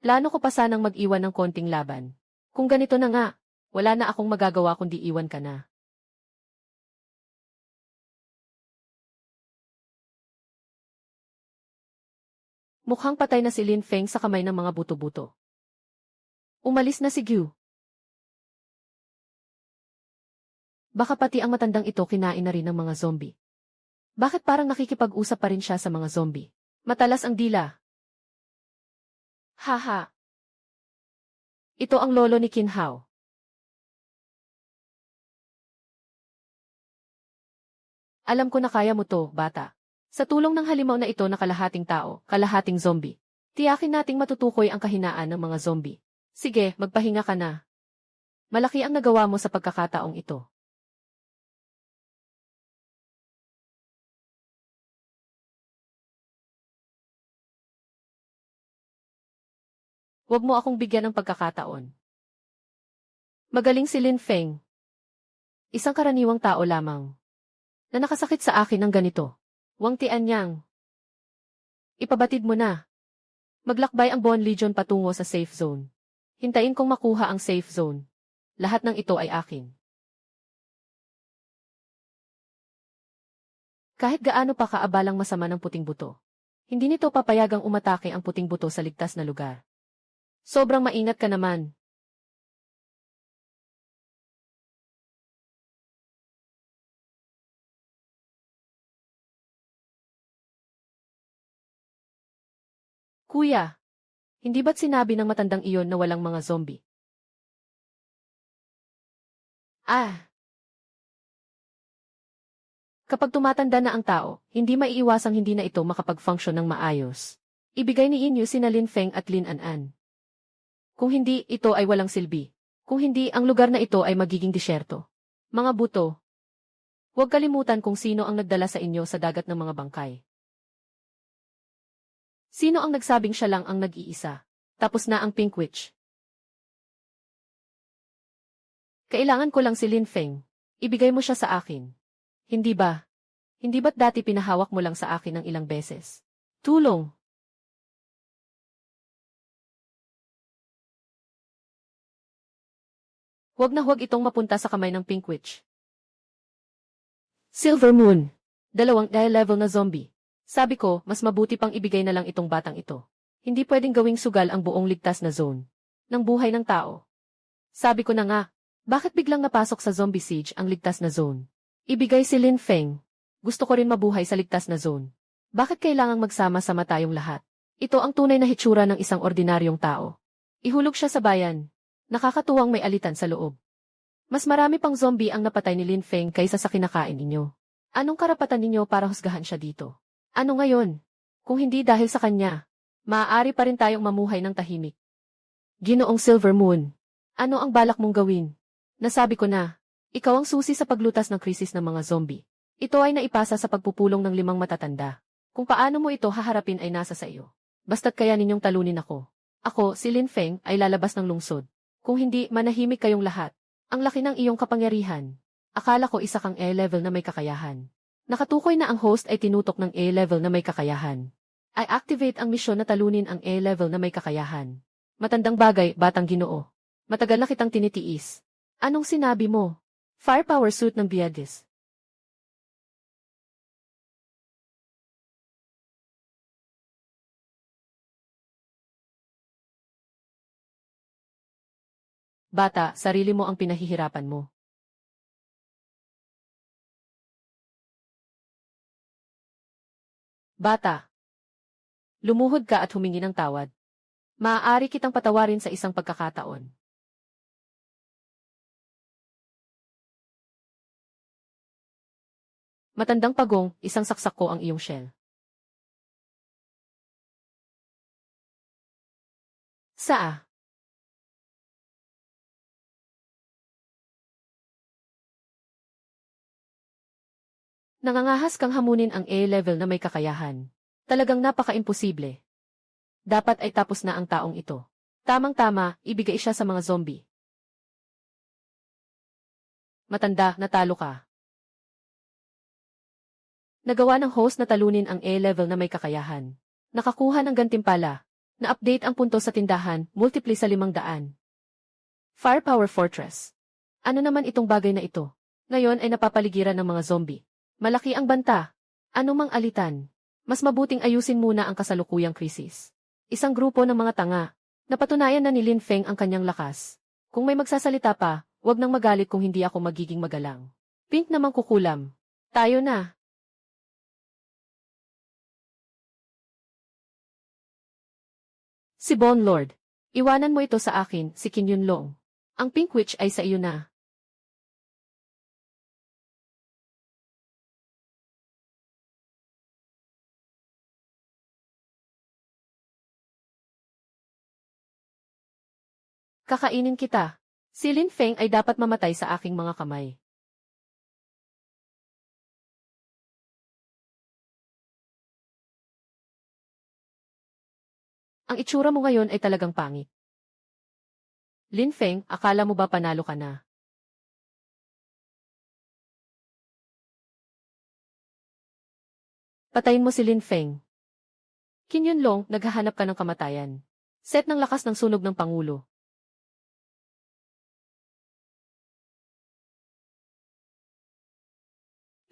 Plano ko pa sanang mag-iwan ng konting laban. Kung ganito na nga, wala na akong magagawa kundi iwan ka na. Mukhang patay na si Lin Feng sa kamay ng mga buto-buto. Umalis na si Gyu. Baka pati ang matandang ito kinain na rin ng mga zombie. Bakit parang nakikipag-usap pa rin siya sa mga zombie? Matalas ang dila. Haha. Ito ang lolo ni Qin Hao. Alam ko na kaya mo to, bata. Sa tulong ng halimaw na ito na kalahating tao, kalahating zombie, tiyakin nating matutukoy ang kahinaan ng mga zombie. Sige, magpahinga ka na. Malaki ang nagawa mo sa pagkakataong ito. Huwag mo akong bigyan ng pagkakataon. Magaling si Lin Feng. Isang karaniwang tao lamang. Na nakasakit sa akin ng ganito. Wang Tianyang. Ipabatid mo na. Maglakbay ang Bone Legion patungo sa safe zone. Hintayin kong makuha ang safe zone. Lahat ng ito ay akin. Kahit gaano pa kaabalang masama ng puting buto. Hindi nito papayagang umatake ang puting buto sa ligtas na lugar. Sobrang maingat ka naman. Kuya, hindi ba't sinabi ng matandang iyon na walang mga zombie? Kapag tumatanda na ang tao, hindi maiiwasang hindi na ito makapag-function ng maayos. Ibigay ni Inyo sina Lin Feng at Lin An. Kung hindi, ito ay walang silbi. Kung hindi, ang lugar na ito ay magiging disyerto. Mga buto. Huwag kalimutan kung sino ang nagdala sa inyo sa dagat ng mga bangkay. Sino ang nagsabing siya lang ang nag-iisa? Tapos na ang Pink Witch. Kailangan ko lang si Lin Feng. Ibigay mo siya sa akin. Hindi ba? Hindi ba't dati pinahawak mo lang sa akin ng ilang beses? Tulong! Huwag na huwag itong mapunta sa kamay ng Pink Witch. Silver Moon. Dalawang level na zombie. Sabi ko, mas mabuti pang ibigay na lang itong batang ito. Hindi pwedeng gawing sugal ang buong ligtas na zone ng buhay ng tao. Sabi ko na nga, bakit biglang napasok sa zombie siege ang ligtas na zone? Ibigay si Lin Feng. Gusto ko rin mabuhay sa ligtas na zone. Bakit kailangang magsama-sama tayong lahat? Ito ang tunay na hitsura ng isang ordinaryong tao. Ihulog siya sa bayan. Nakakatuwang may alitan sa loob. Mas marami pang zombie ang napatay ni Lin Feng kaysa sa kinakain ninyo. Anong karapatan ninyo para husgahan siya dito? Ano ngayon? Kung hindi dahil sa kanya, maaari pa rin tayong mamuhay ng tahimik. Ginoong Silver Moon, ano ang balak mong gawin? Nasabi ko na, ikaw ang susi sa paglutas ng krisis ng mga zombie. Ito ay naipasa sa pagpupulong ng 5 matatanda. Kung paano mo ito haharapin ay nasa sa iyo. Basta't kaya ninyong talunin ako. Ako, si Lin Feng, ay lalabas ng lungsod. Kung hindi, manahimik kayong lahat. Ang laki ng iyong kapangyarihan. Akala ko isa kang A-level na may kakayahan. Nakatukoy na ang host ay tinutok ng A-level na may kakayahan. I activate ang misyon na talunin ang A-level na may kakayahan. Matandang bagay, batang Ginoo. Matagal na kitang tinitiis. Anong sinabi mo? Firepower suit ng Biadis. Bata, sarili mo ang pinahihirapan mo. Bata. Lumuhod ka at humingi ng tawad. Maaari kitang patawarin sa isang pagkakataon. Matandang pagong, isang saksak ko ang iyong shell. Saa? Nangangahas kang hamunin ang A-level na may kakayahan. Talagang napaka-imposible. Dapat ay tapos na ang taong ito. Tamang-tama, ibigay siya sa mga zombie. Matanda, natalo ka. Nagawa ng host na talunin ang A-level na may kakayahan. Nakakuha ng gantimpala. Na-update ang punto sa tindahan, multiply sa 500. Firepower Fortress. Ano naman itong bagay na ito? Ngayon ay napapaligiran ng mga zombie. Malaki ang banta. Ano mang alitan. Mas mabuting ayusin muna ang kasalukuyang krisis. Isang grupo ng mga tanga. Napatunayan na ni Lin Feng ang kanyang lakas. Kung may magsasalita pa, wag nang magalit kung hindi ako magiging magalang. Pink namang kukulam. Tayo na. Si Bone Lord. Iwanan mo ito sa akin, si Qin Yunlong. Ang Pink Witch ay sa iyo na. Kakainin kita. Si Lin Feng ay dapat mamatay sa aking mga kamay. Ang itsura mo ngayon ay talagang pangit. Lin Feng, akala mo ba panalo ka na? Patayin mo si Lin Feng. Qin Yunlong, naghahanap ka ng kamatayan. Set ng lakas ng sunog ng Pangulo.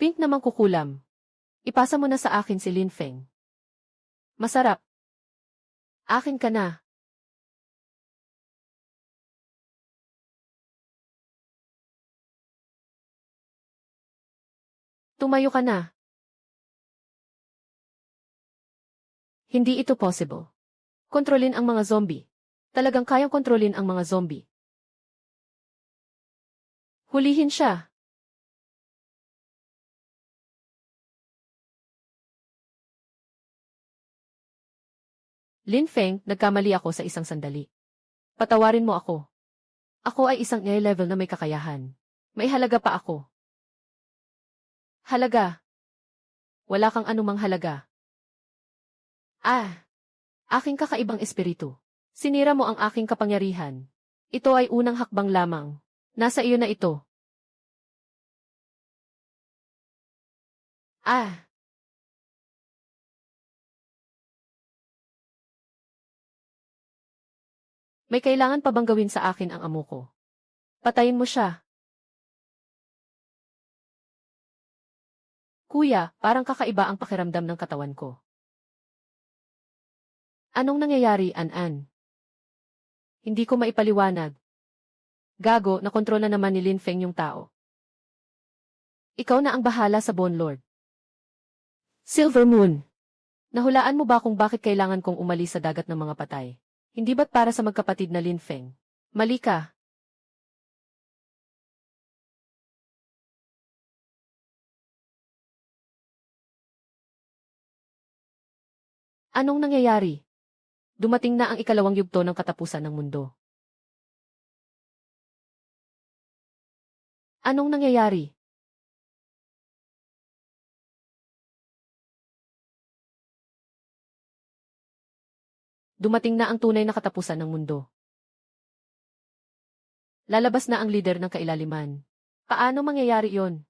Pink namang kukulam. Ipasa mo na sa akin si Lin Feng. Masarap. Akin ka na. Tumayo ka na. Hindi ito possible. Kontrolin ang mga zombie. Talagang kayang kontrolin ang mga zombie. Hulihin siya. Lin Feng, nagkamali ako sa isang sandali. Patawarin mo ako. Ako ay isang A-level na may kakayahan. May halaga pa ako. Halaga. Wala kang anumang halaga. Aking kakaibang espiritu. Sinira mo ang aking kapangyarihan. Ito ay unang hakbang lamang. Nasa iyo na ito. Ah, may kailangan pa bang gawin sa akin ang amo ko? Patayin mo siya. Kuya, parang kakaiba ang pakiramdam ng katawan ko. Anong nangyayari, An-An? Hindi ko maipaliwanag. Gago, nakontrol na naman ni Lin Feng yung tao. Ikaw na ang bahala sa Bone Lord. Silver Moon. Nahulaan mo ba kung bakit kailangan kong umalis sa dagat ng mga patay? Hindi ba't para sa magkapatid na Lin Feng? Mali ka. Anong nangyayari? Dumating na ang ikalawang yugto ng katapusan ng mundo. Anong nangyayari? Dumating na ang tunay na katapusan ng mundo. Lalabas na ang lider ng kailaliman. Paano mangyayari yon?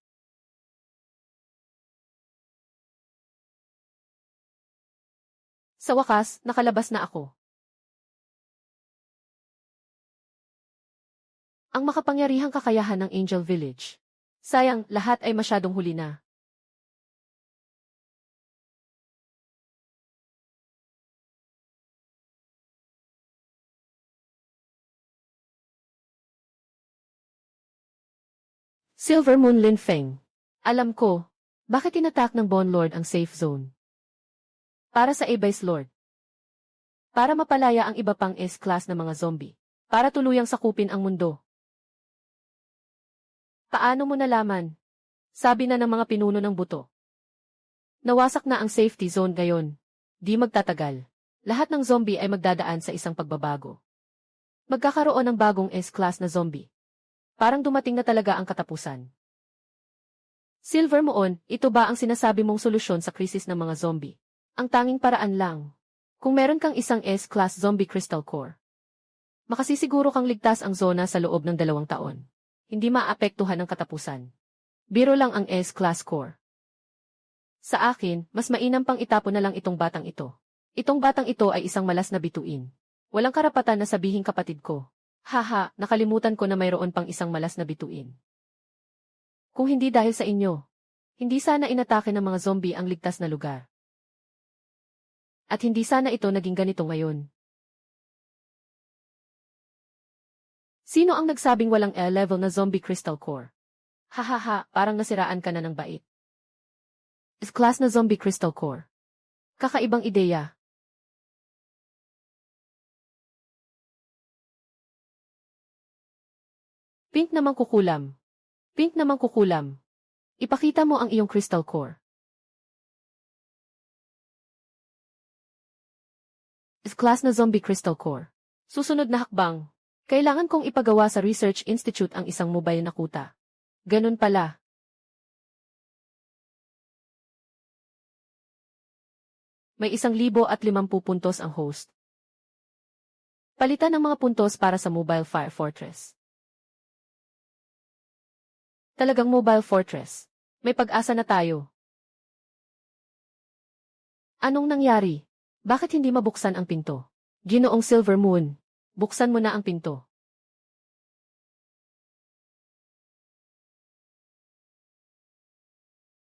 Sa wakas, nakalabas na ako. Ang makapangyarihang kakayahan ng Angel Village. Sayang, lahat ay masyadong huli na. Silver Moon Lin Feng. Alam ko, bakit tinatak ng Bone Lord ang safe zone? Para sa A-Base Lord. Para mapalaya ang iba pang S-class na mga zombie. Para tuluyang sakupin ang mundo. Paano mo nalaman? Sabi na ng mga pinuno ng buto. Nawasak na ang safety zone ngayon. Di magtatagal. Lahat ng zombie ay magdadaan sa isang pagbabago. Magkakaroon ng bagong S-class na zombie. Parang dumating na talaga ang katapusan. Silver Moon, ito ba ang sinasabi mong solusyon sa krisis ng mga zombie? Ang tanging paraan lang. Kung meron kang isang S-class zombie crystal core, makasisiguro kang ligtas ang zona sa loob ng 2 taon. Hindi maapektuhan ng katapusan. Biro lang ang S-class core. Sa akin, mas mainam pang itapon na lang itong batang ito. Itong batang ito ay isang malas na bituin. Walang karapatan na sabihing kapatid ko. Haha, nakalimutan ko na mayroon pang isang malas na bituin. Kung hindi dahil sa inyo, hindi sana inatake ng mga zombie ang ligtas na lugar. At hindi sana ito naging ganito ngayon. Sino ang nagsabing walang L-level na zombie crystal core? Hahaha, parang nasiraan ka na ng bait. S-class na zombie crystal core. Kakaibang ideya. Pink namang kukulam. Pink namang kukulam. Ipakita mo ang iyong crystal core. S-class na zombie crystal core. Susunod na hakbang. Kailangan kong ipagawa sa Research Institute ang isang mobile na kuta. Ganun pala. May 1,050 puntos ang host. Palitan ng mga puntos para sa Mobile Fire Fortress. Talagang Mobile Fortress. May pag-asa na tayo. Anong nangyari? Bakit hindi mabuksan ang pinto? Ginoong Silver Moon, buksan mo na ang pinto.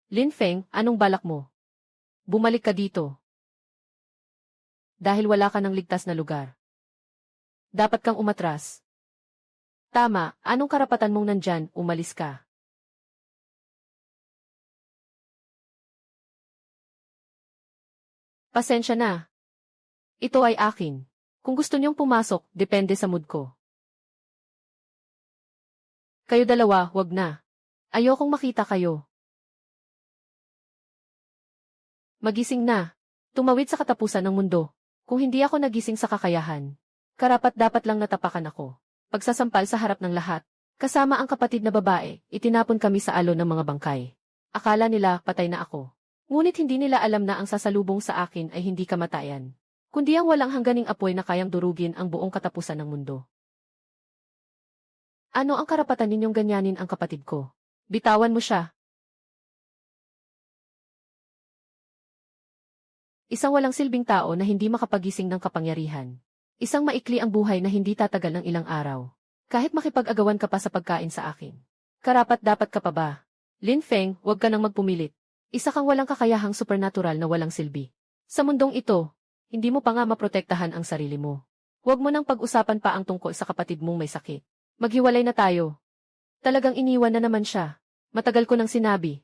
Lin Feng, anong balak mo? Bumalik ka dito. Dahil wala ka ng ligtas na lugar. Dapat kang umatras. Tama, anong karapatan mong nandyan, umalis ka. Pasensya na. Ito ay akin. Kung gusto niyong pumasok, depende sa mood ko. Kayo dalawa, wag na. Ayokong makita kayo. Magising na. Tumawid sa katapusan ng mundo. Kung hindi ako nagising sa kakayahan, karapat-dapat lang natapakan ako. Pagsasampal sa harap ng lahat. Kasama ang kapatid na babae, itinapon kami sa alon ng mga bangkay. Akala nila patay na ako. Ngunit hindi nila alam na ang sasalubong sa akin ay hindi kamatayan, kundi ang walang hangganing apoy na kayang durugin ang buong katapusan ng mundo. Ano ang karapatan ninyong ganyanin ang kapatid ko? Bitawan mo siya. Isang walang silbing tao na hindi makapagising ng kapangyarihan. Isang maikli ang buhay na hindi tatagal ng ilang araw. Kahit makipag-agawan ka pa sa pagkain sa akin. Karapat-dapat ka pa ba? Lin Feng, huwag ka nang magpumilit. Isa kang walang kakayahang supernatural na walang silbi. Sa mundong ito, hindi mo pa nga maprotektahan ang sarili mo. Huwag mo nang pag-usapan pa ang tungkol sa kapatid mong may sakit. Maghiwalay na tayo. Talagang iniwan na naman siya. Matagal ko nang sinabi.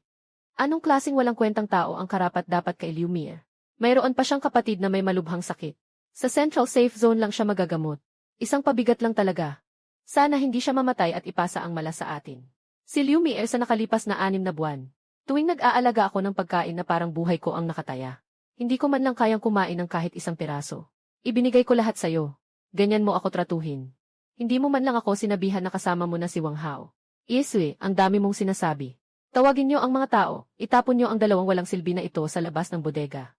Anong klaseng walang kwentang tao ang karapat-dapat kay Liu Mie? Mayroon pa siyang kapatid na may malubhang sakit. Sa Central Safe Zone lang siya magagamot. Isang pabigat lang talaga. Sana hindi siya mamatay at ipasa ang mala sa atin. Si Liu Mie sa nakalipas na 6 na buwan. Tuwing nag-aalaga ako ng pagkain na parang buhay ko ang nakataya. Hindi ko man lang kayang kumain ng kahit isang piraso. Ibinigay ko lahat sa'yo. Ganyan mo ako tratuhin. Hindi mo man lang ako sinabihan na kasama mo na si Wang Hao. Yeswe, ang dami mong sinasabi. Tawagin niyo ang mga tao, itapon niyo ang dalawang walang silbi na ito sa labas ng bodega.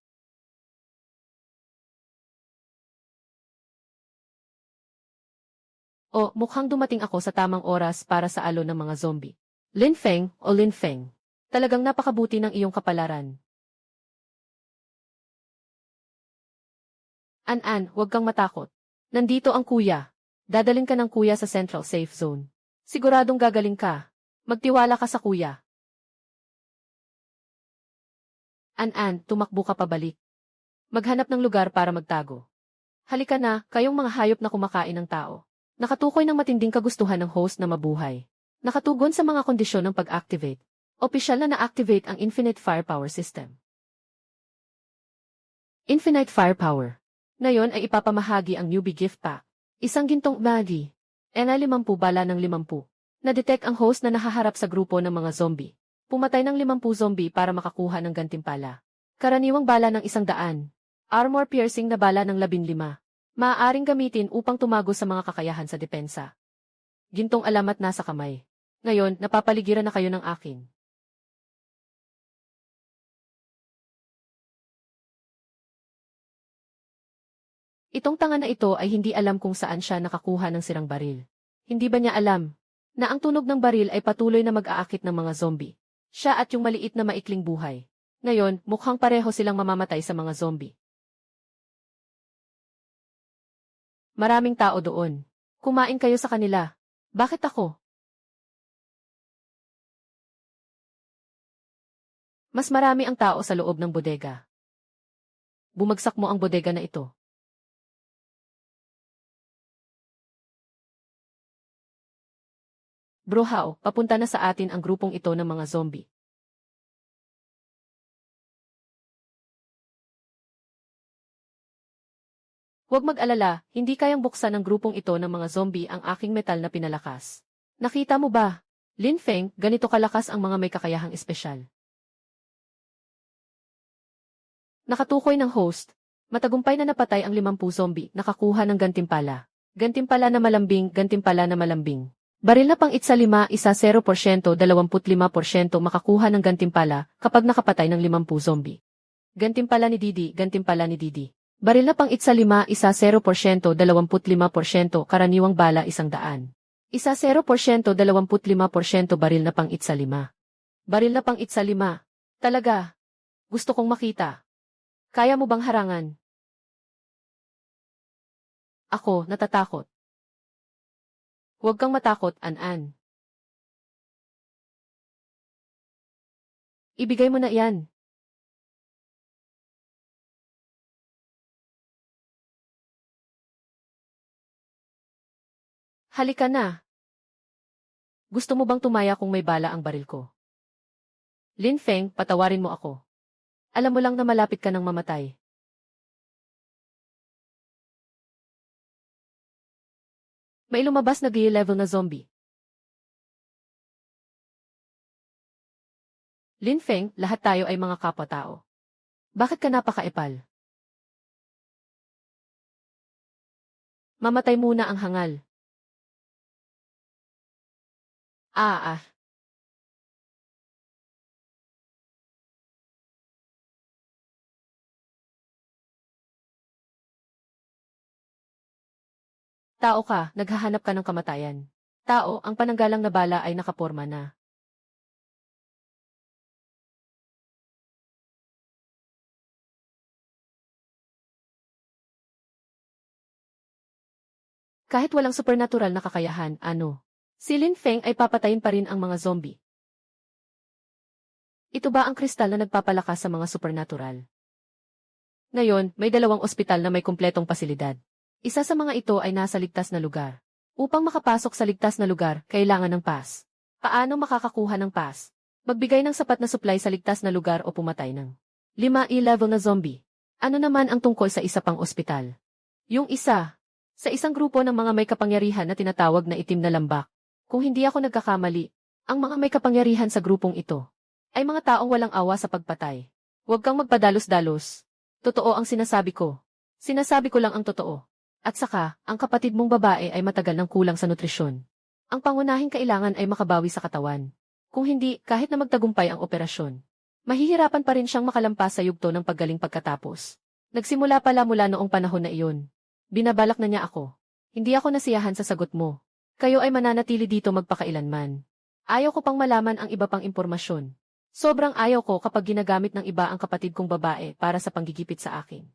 O, mukhang dumating ako sa tamang oras para sa alon ng mga zombie. Lin Feng, o Lin Feng. Talagang napakabuti ng iyong kapalaran. An-an, huwag kang matakot. Nandito ang kuya. Dadalhin ka ng kuya sa Central Safe Zone. Siguradong gagaling ka. Magtiwala ka sa kuya. An-an, tumakbo ka pabalik. Maghanap ng lugar para magtago. Halika na, kayong mga hayop na kumakain ng tao. Nakatukoy ng matinding kagustuhan ng host na mabuhay. Nakatugon sa mga kondisyon ng pag-activate. Opisyal na na-activate ang Infinite Firepower System. Infinite Firepower. Ngayon ay ipapamahagi ang newbie gift pack. Isang gintong bagi. Na 50 bala ng 50. Na-detect ang host na nahaharap sa grupo ng mga zombie. Pumatay ng 50 zombie para makakuha ng gantimpala. Karaniwang bala ng 100. Armor piercing na bala ng 15. Maaaring gamitin upang tumago sa mga kakayahan sa depensa. Gintong alamat nasa kamay. Ngayon, napapaligiran na kayo ng akin. Itong tanga na ito ay hindi alam kung saan siya nakakuha ng sirang baril. Hindi ba niya alam na ang tunog ng baril ay patuloy na mag-aakit ng mga zombie? Siya at yung maliit na maikling buhay. Ngayon, mukhang pareho silang mamamatay sa mga zombie. Maraming tao doon. Kumain kayo sa kanila. Bakit ako? Mas marami ang tao sa loob ng bodega. Bumagsak mo ang bodega na ito. Bro Hao, papunta na sa atin ang grupong ito ng mga zombie. Huwag mag-alala, hindi kayang buksan ng grupong ito ng mga zombie ang aking metal na pinalakas. Nakita mo ba? Lin Feng, ganito kalakas ang mga may kakayahang espesyal. Nakatukoy ng host. Matagumpay na napatay ang 50 zombie, nakakuha ng gantimpala. Gantimpala na malambing, gantimpala na malambing. Baril na pang itsa 5, isa 0%, 25% makakuha ng gantimpala kapag nakapatay ng 50 zombie. Gantimpala ni Didi, gantimpala ni Didi. Baril na pang itsa 5, isa 0%, 25%, karaniwang bala 100. Isa 0%, 25%, baril na pang itsa 5. Baril na pang itsa 5. Talaga. Gusto kong makita. Kaya mo bang harangan? Ako, natatakot. Huwag kang matakot, An-an. Ibigay mo na yan. Halika na. Gusto mo bang tumaya kung may bala ang baril ko? Lin Feng, patawarin mo ako. Alam mo lang na malapit ka nang mamatay. May lumabas na gear level na zombie. Lin Feng, lahat tayo ay mga kapwa-tao. Bakit ka napakaepal? Mamatay muna ang hangal. Ah. Tao ka, naghahanap ka ng kamatayan. Tao, ang pananggalang na bala ay nakaporma na. Kahit walang supernatural na kakayahan, ano? Si Lin Feng ay papatayin pa rin ang mga zombie. Ito ba ang kristal na nagpapalakas sa mga supernatural? Ngayon, may dalawang ospital na may kumpletong pasilidad. Isa sa mga ito ay nasa ligtas na lugar. Upang makapasok sa ligtas na lugar, kailangan ng pass. Paano makakakuha ng pass? Magbigay ng sapat na supply sa ligtas na lugar o pumatay ng 5 level na zombie. Ano naman ang tungkol sa isa pang ospital? Yung isa, sa isang grupo ng mga may kapangyarihan na tinatawag na itim na lambak. Kung hindi ako nagkakamali, ang mga may kapangyarihan sa grupong ito ay mga taong walang awa sa pagpatay. Huwag kang magpadalos-dalos. Totoo ang sinasabi ko. Sinasabi ko lang ang totoo. At saka, ang kapatid mong babae ay matagal ng kulang sa nutrisyon. Ang pangunahing kailangan ay makabawi sa katawan. Kung hindi, kahit na magtagumpay ang operasyon, mahihirapan pa rin siyang makalampas sa yugto ng paggaling pagkatapos. Nagsimula pala mula noong panahon na iyon. Binabalak na niya ako. Hindi ako nasiyahan sa sagot mo. Kayo ay mananatili dito magpakailanman. Ayaw ko pang malaman ang iba pang impormasyon. Sobrang ayaw ko kapag ginagamit ng iba ang kapatid kong babae para sa panggigipit sa akin.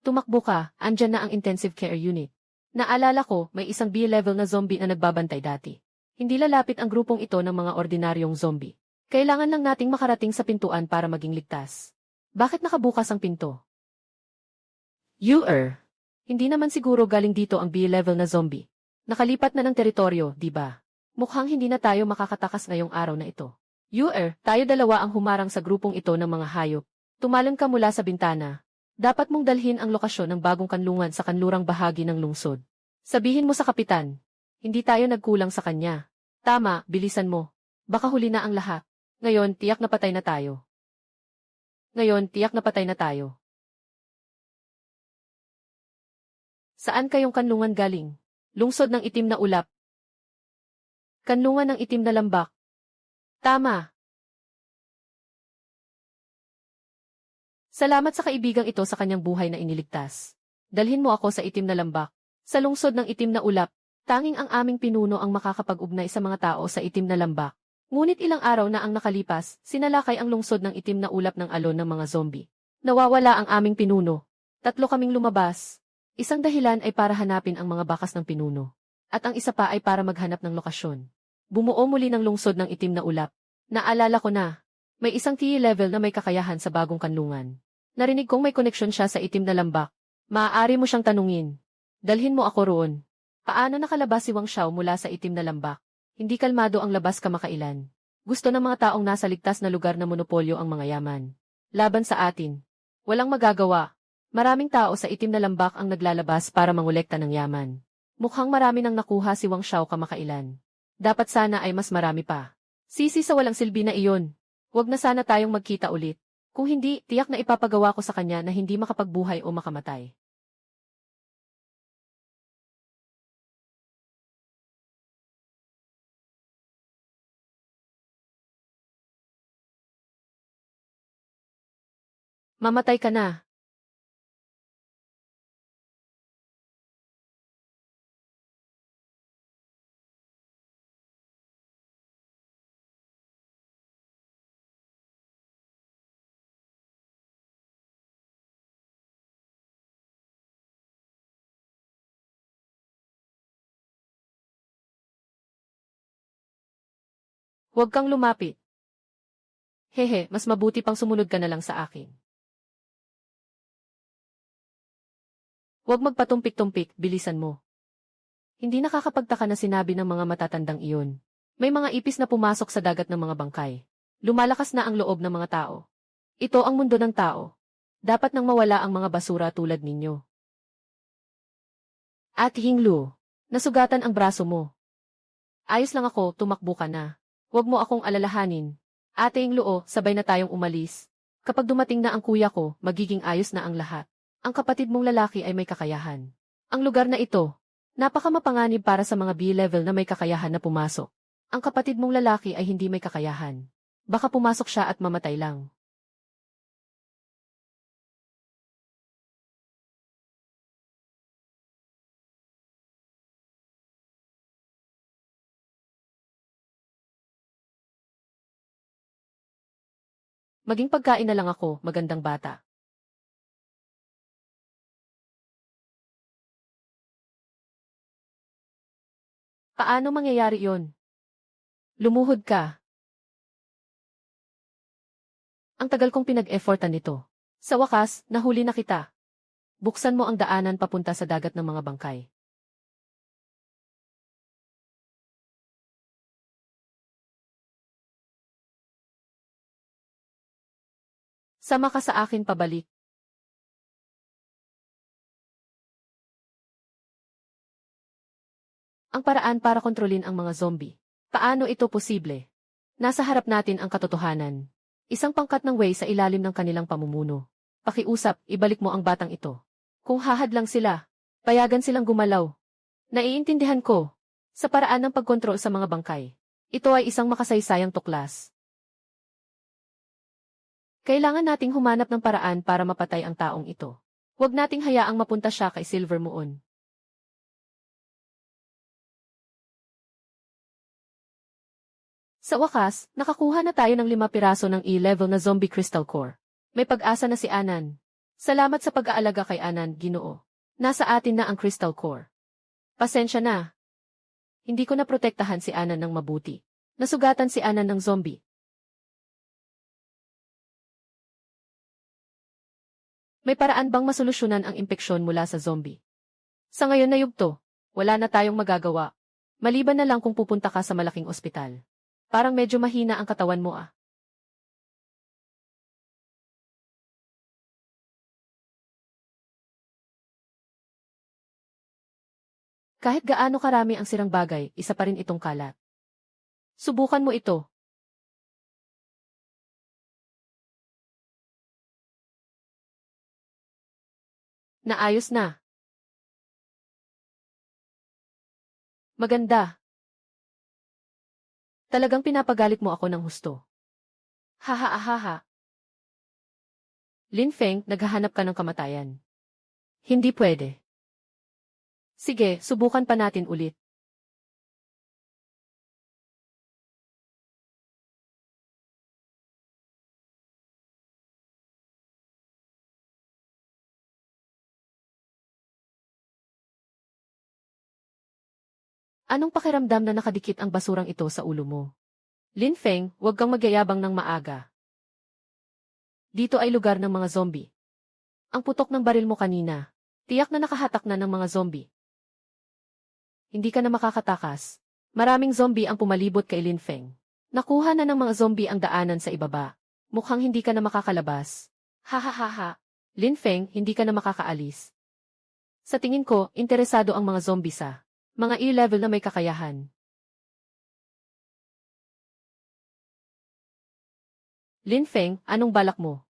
Tumakbo ka, andyan na ang intensive care unit. Naalala ko, may isang B-level na zombie na nagbabantay dati. Hindi lalapit ang grupong ito ng mga ordinaryong zombie. Kailangan lang nating makarating sa pintuan para maging ligtas. Bakit nakabukas ang pinto? Hindi naman siguro galing dito ang B-level na zombie. Nakalipat na ng teritoryo, di ba? Mukhang hindi na tayo makakatakas ngayong araw na ito. Tayo dalawa ang humarang sa grupong ito ng mga hayop. Tumalon ka mula sa bintana. Dapat mong dalhin ang lokasyon ng bagong kanlungan sa kanlurang bahagi ng lungsod. Sabihin mo sa kapitan. Hindi tayo nagkulang sa kanya. Tama, bilisan mo. Baka huli na ang lahat. Ngayon, tiyak na patay na tayo. Saan kayong kanlungan galing? Lungsod ng itim na ulap. Kanlungan ng itim na lambak. Tama. Salamat sa kaibigang ito sa kanyang buhay na iniligtas. Dalhin mo ako sa itim na lambak. Sa lungsod ng itim na ulap, tanging ang aming pinuno ang makakapag-ugnay sa mga tao sa itim na lambak. Ngunit ilang araw na ang nakalipas, sinalakay ang lungsod ng itim na ulap ng alon ng mga zombie. Nawawala ang aming pinuno. 3 kaming lumabas. Isang dahilan ay para hanapin ang mga bakas ng pinuno. At ang isa pa ay para maghanap ng lokasyon. Bumuo muli ng lungsod ng itim na ulap. Naalala ko na. May isang TE level na may kakayahan sa bagong kanlungan. Narinig kong may koneksyon siya sa itim na lambak. Maaari mo siyang tanungin. Dalhin mo ako roon. Paano nakalabas si Wang Xiao mula sa itim na lambak? Hindi kalmado ang labas kamakailan. Gusto ng mga taong nasa ligtas na lugar na monopolyo ang mga yaman. Laban sa atin. Walang magagawa. Maraming tao sa itim na lambak ang naglalabas para mangolekta ng yaman. Mukhang marami nang nakuha si Wang Xiao kamakailan. Dapat sana ay mas marami pa. Sisi sa walang silbi na iyon. Huwag na sana tayong magkita ulit. Kung hindi, tiyak na ipapagawa ko sa kanya na hindi makapagbuhay o makamatay. Mamatay ka na. Huwag kang lumapit. Hehe, mas mabuti pang sumunod ka na lang sa akin. Huwag magpatumpik-tumpik, bilisan mo. Hindi nakakapagtaka na sinabi ng mga matatandang iyon. May mga ipis na pumasok sa dagat ng mga bangkay. Lumalakas na ang loob ng mga tao. Ito ang mundo ng tao. Dapat nang mawala ang mga basura tulad ninyo. At Hinglu, nasugatan ang braso mo. Ayos lang ako, tumakbo ka na. Huwag mo akong alalahanin. Ate Hinglu, sabay na tayong umalis. Kapag dumating na ang kuya ko, magiging ayos na ang lahat. Ang kapatid mong lalaki ay may kakayahan. Ang lugar na ito, napakamapanganib para sa mga B-level na may kakayahan na pumasok. Ang kapatid mong lalaki ay hindi may kakayahan. Baka pumasok siya at mamatay lang. Maging pagkain na lang ako, magandang bata. Paano mangyayari yon? Lumuhod ka. Ang tagal kong pinag-effortan nito. Sa wakas, nahuli na kita. Buksan mo ang daanan papunta sa dagat ng mga bangkay. Sama ka sa akin pabalik. Ang paraan para kontrolin ang mga zombie. Paano ito posible? Nasa harap natin ang katotohanan. Isang pangkat ng way sa ilalim ng kanilang pamumuno. Pakiusap, ibalik mo ang batang ito. Kung hahadlang sila, payagan silang gumalaw. Naiintindihan ko. Sa paraan ng pagkontrol sa mga bangkay. Ito ay isang makasaysayang tuklas. Kailangan nating humanap ng paraan para mapatay ang taong ito. Huwag nating hayaang mapunta siya kay Silver Moon. Sa wakas, nakakuha na tayo ng 5 piraso ng E-level na zombie crystal core. May pag-asa na si Anan. Salamat sa pag-aalaga kay Anan, Ginoo. Nasa atin na ang crystal core. Pasensya na. Hindi ko naprotektahan si Anan ng mabuti. Nasugatan si Anan ng zombie. May paraan bang masolusyonan ang impeksyon mula sa zombie? Sa ngayon na yugto, wala na tayong magagawa. Maliban na lang kung pupunta ka sa malaking ospital. Parang medyo mahina ang katawan mo ah. Kahit gaano karami ang sirang bagay, isa pa rin itong kalat. Subukan mo ito. Naayos na. Maganda. Talagang pinapagalit mo ako ng husto. Haha ahaha. Lin Feng, naghahanap ka ng kamatayan. Hindi pwede. Sige, subukan pa natin ulit. Anong pakiramdam na nakadikit ang basurang ito sa ulo mo? Lin Feng, huwag kang magyayabang ng maaga. Dito ay lugar ng mga zombie. Ang putok ng baril mo kanina, tiyak na nakahatak na ng mga zombie. Hindi ka na makakatakas. Maraming zombie ang pumalibot kay Lin Feng. Nakuha na ng mga zombie ang daanan sa ibaba. Mukhang hindi ka na makakalabas. Hahaha. Lin Feng, hindi ka na makakaalis. Sa tingin ko, interesado ang mga zombie sa mga E-level na may kakayahan. Lin Feng, anong balak mo?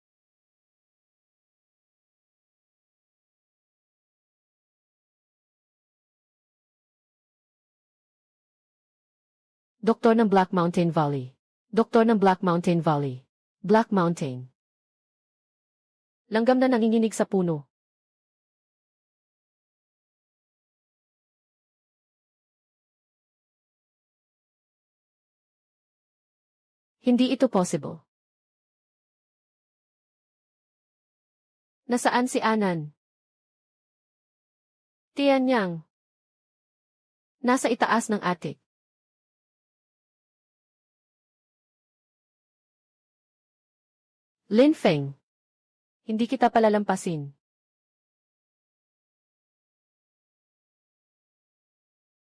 Doktor ng Black Mountain Valley. Doktor ng Black Mountain Valley. Black Mountain. Langgam na nanginginig sa puno. Hindi ito possible. Nasaan si Anan? Tianyang. Nasa itaas ng attic. Lin Feng. Hindi kita palalampasin.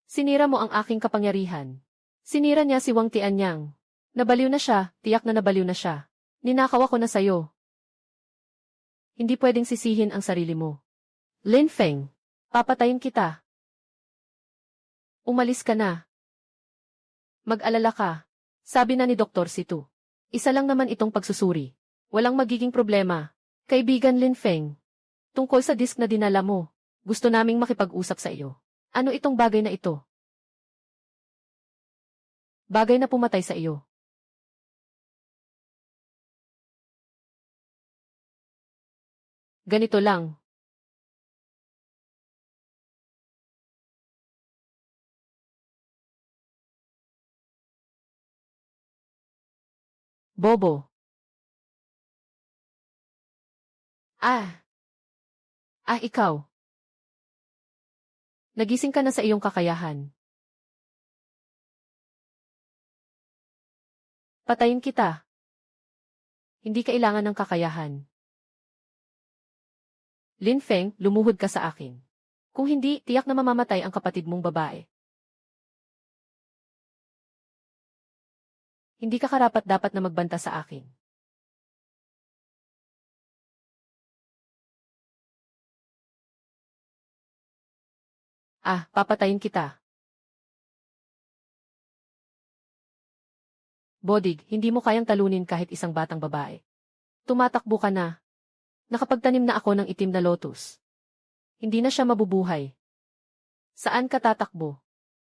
Sinira mo ang aking kapangyarihan. Sinira niya si Wang Tianyang. Nabaliw na siya, tiyak na nabaliw na siya. Ninakaw ako na sayo. Hindi pwedeng sisihin ang sarili mo. Lin Feng, papatayin kita. Umalis ka na. Mag-alala ka. Sabi na ni Dr. Situ. Isa lang naman itong pagsusuri. Walang magiging problema. Kaibigan Lin Feng. Tungkol sa disk na dinala mo, gusto naming makipag-usap sa iyo. Ano itong bagay na ito? Bagay na pumatay sa iyo. Ganito lang. Bobo. Ah! Ikaw. Nagising ka na sa iyong kakayahan. Patayin kita. Hindi kailangan ng kakayahan. Lin Feng, lumuhod ka sa akin. Kung hindi, tiyak na mamamatay ang kapatid mong babae. Hindi ka karapat-dapat na magbanta sa akin. Papatayin kita. Bodig, hindi mo kayang talunin kahit isang batang babae. Tumatakbo ka na. Nakapagtanim na ako ng itim na lotus. Hindi na siya mabubuhay. Saan ka tatakbo?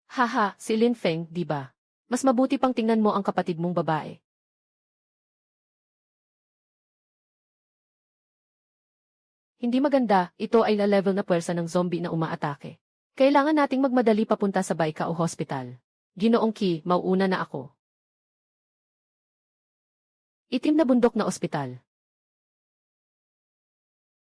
Haha, si Lin Feng, di ba? Mas mabuti pang tingnan mo ang kapatid mong babae. Hindi maganda, ito ay la-level na puwersa ng zombie na umaatake. Kailangan nating magmadali papunta sa Baikao Hospital. Ginoong Qi, mauuna na ako. Itim na bundok na ospital.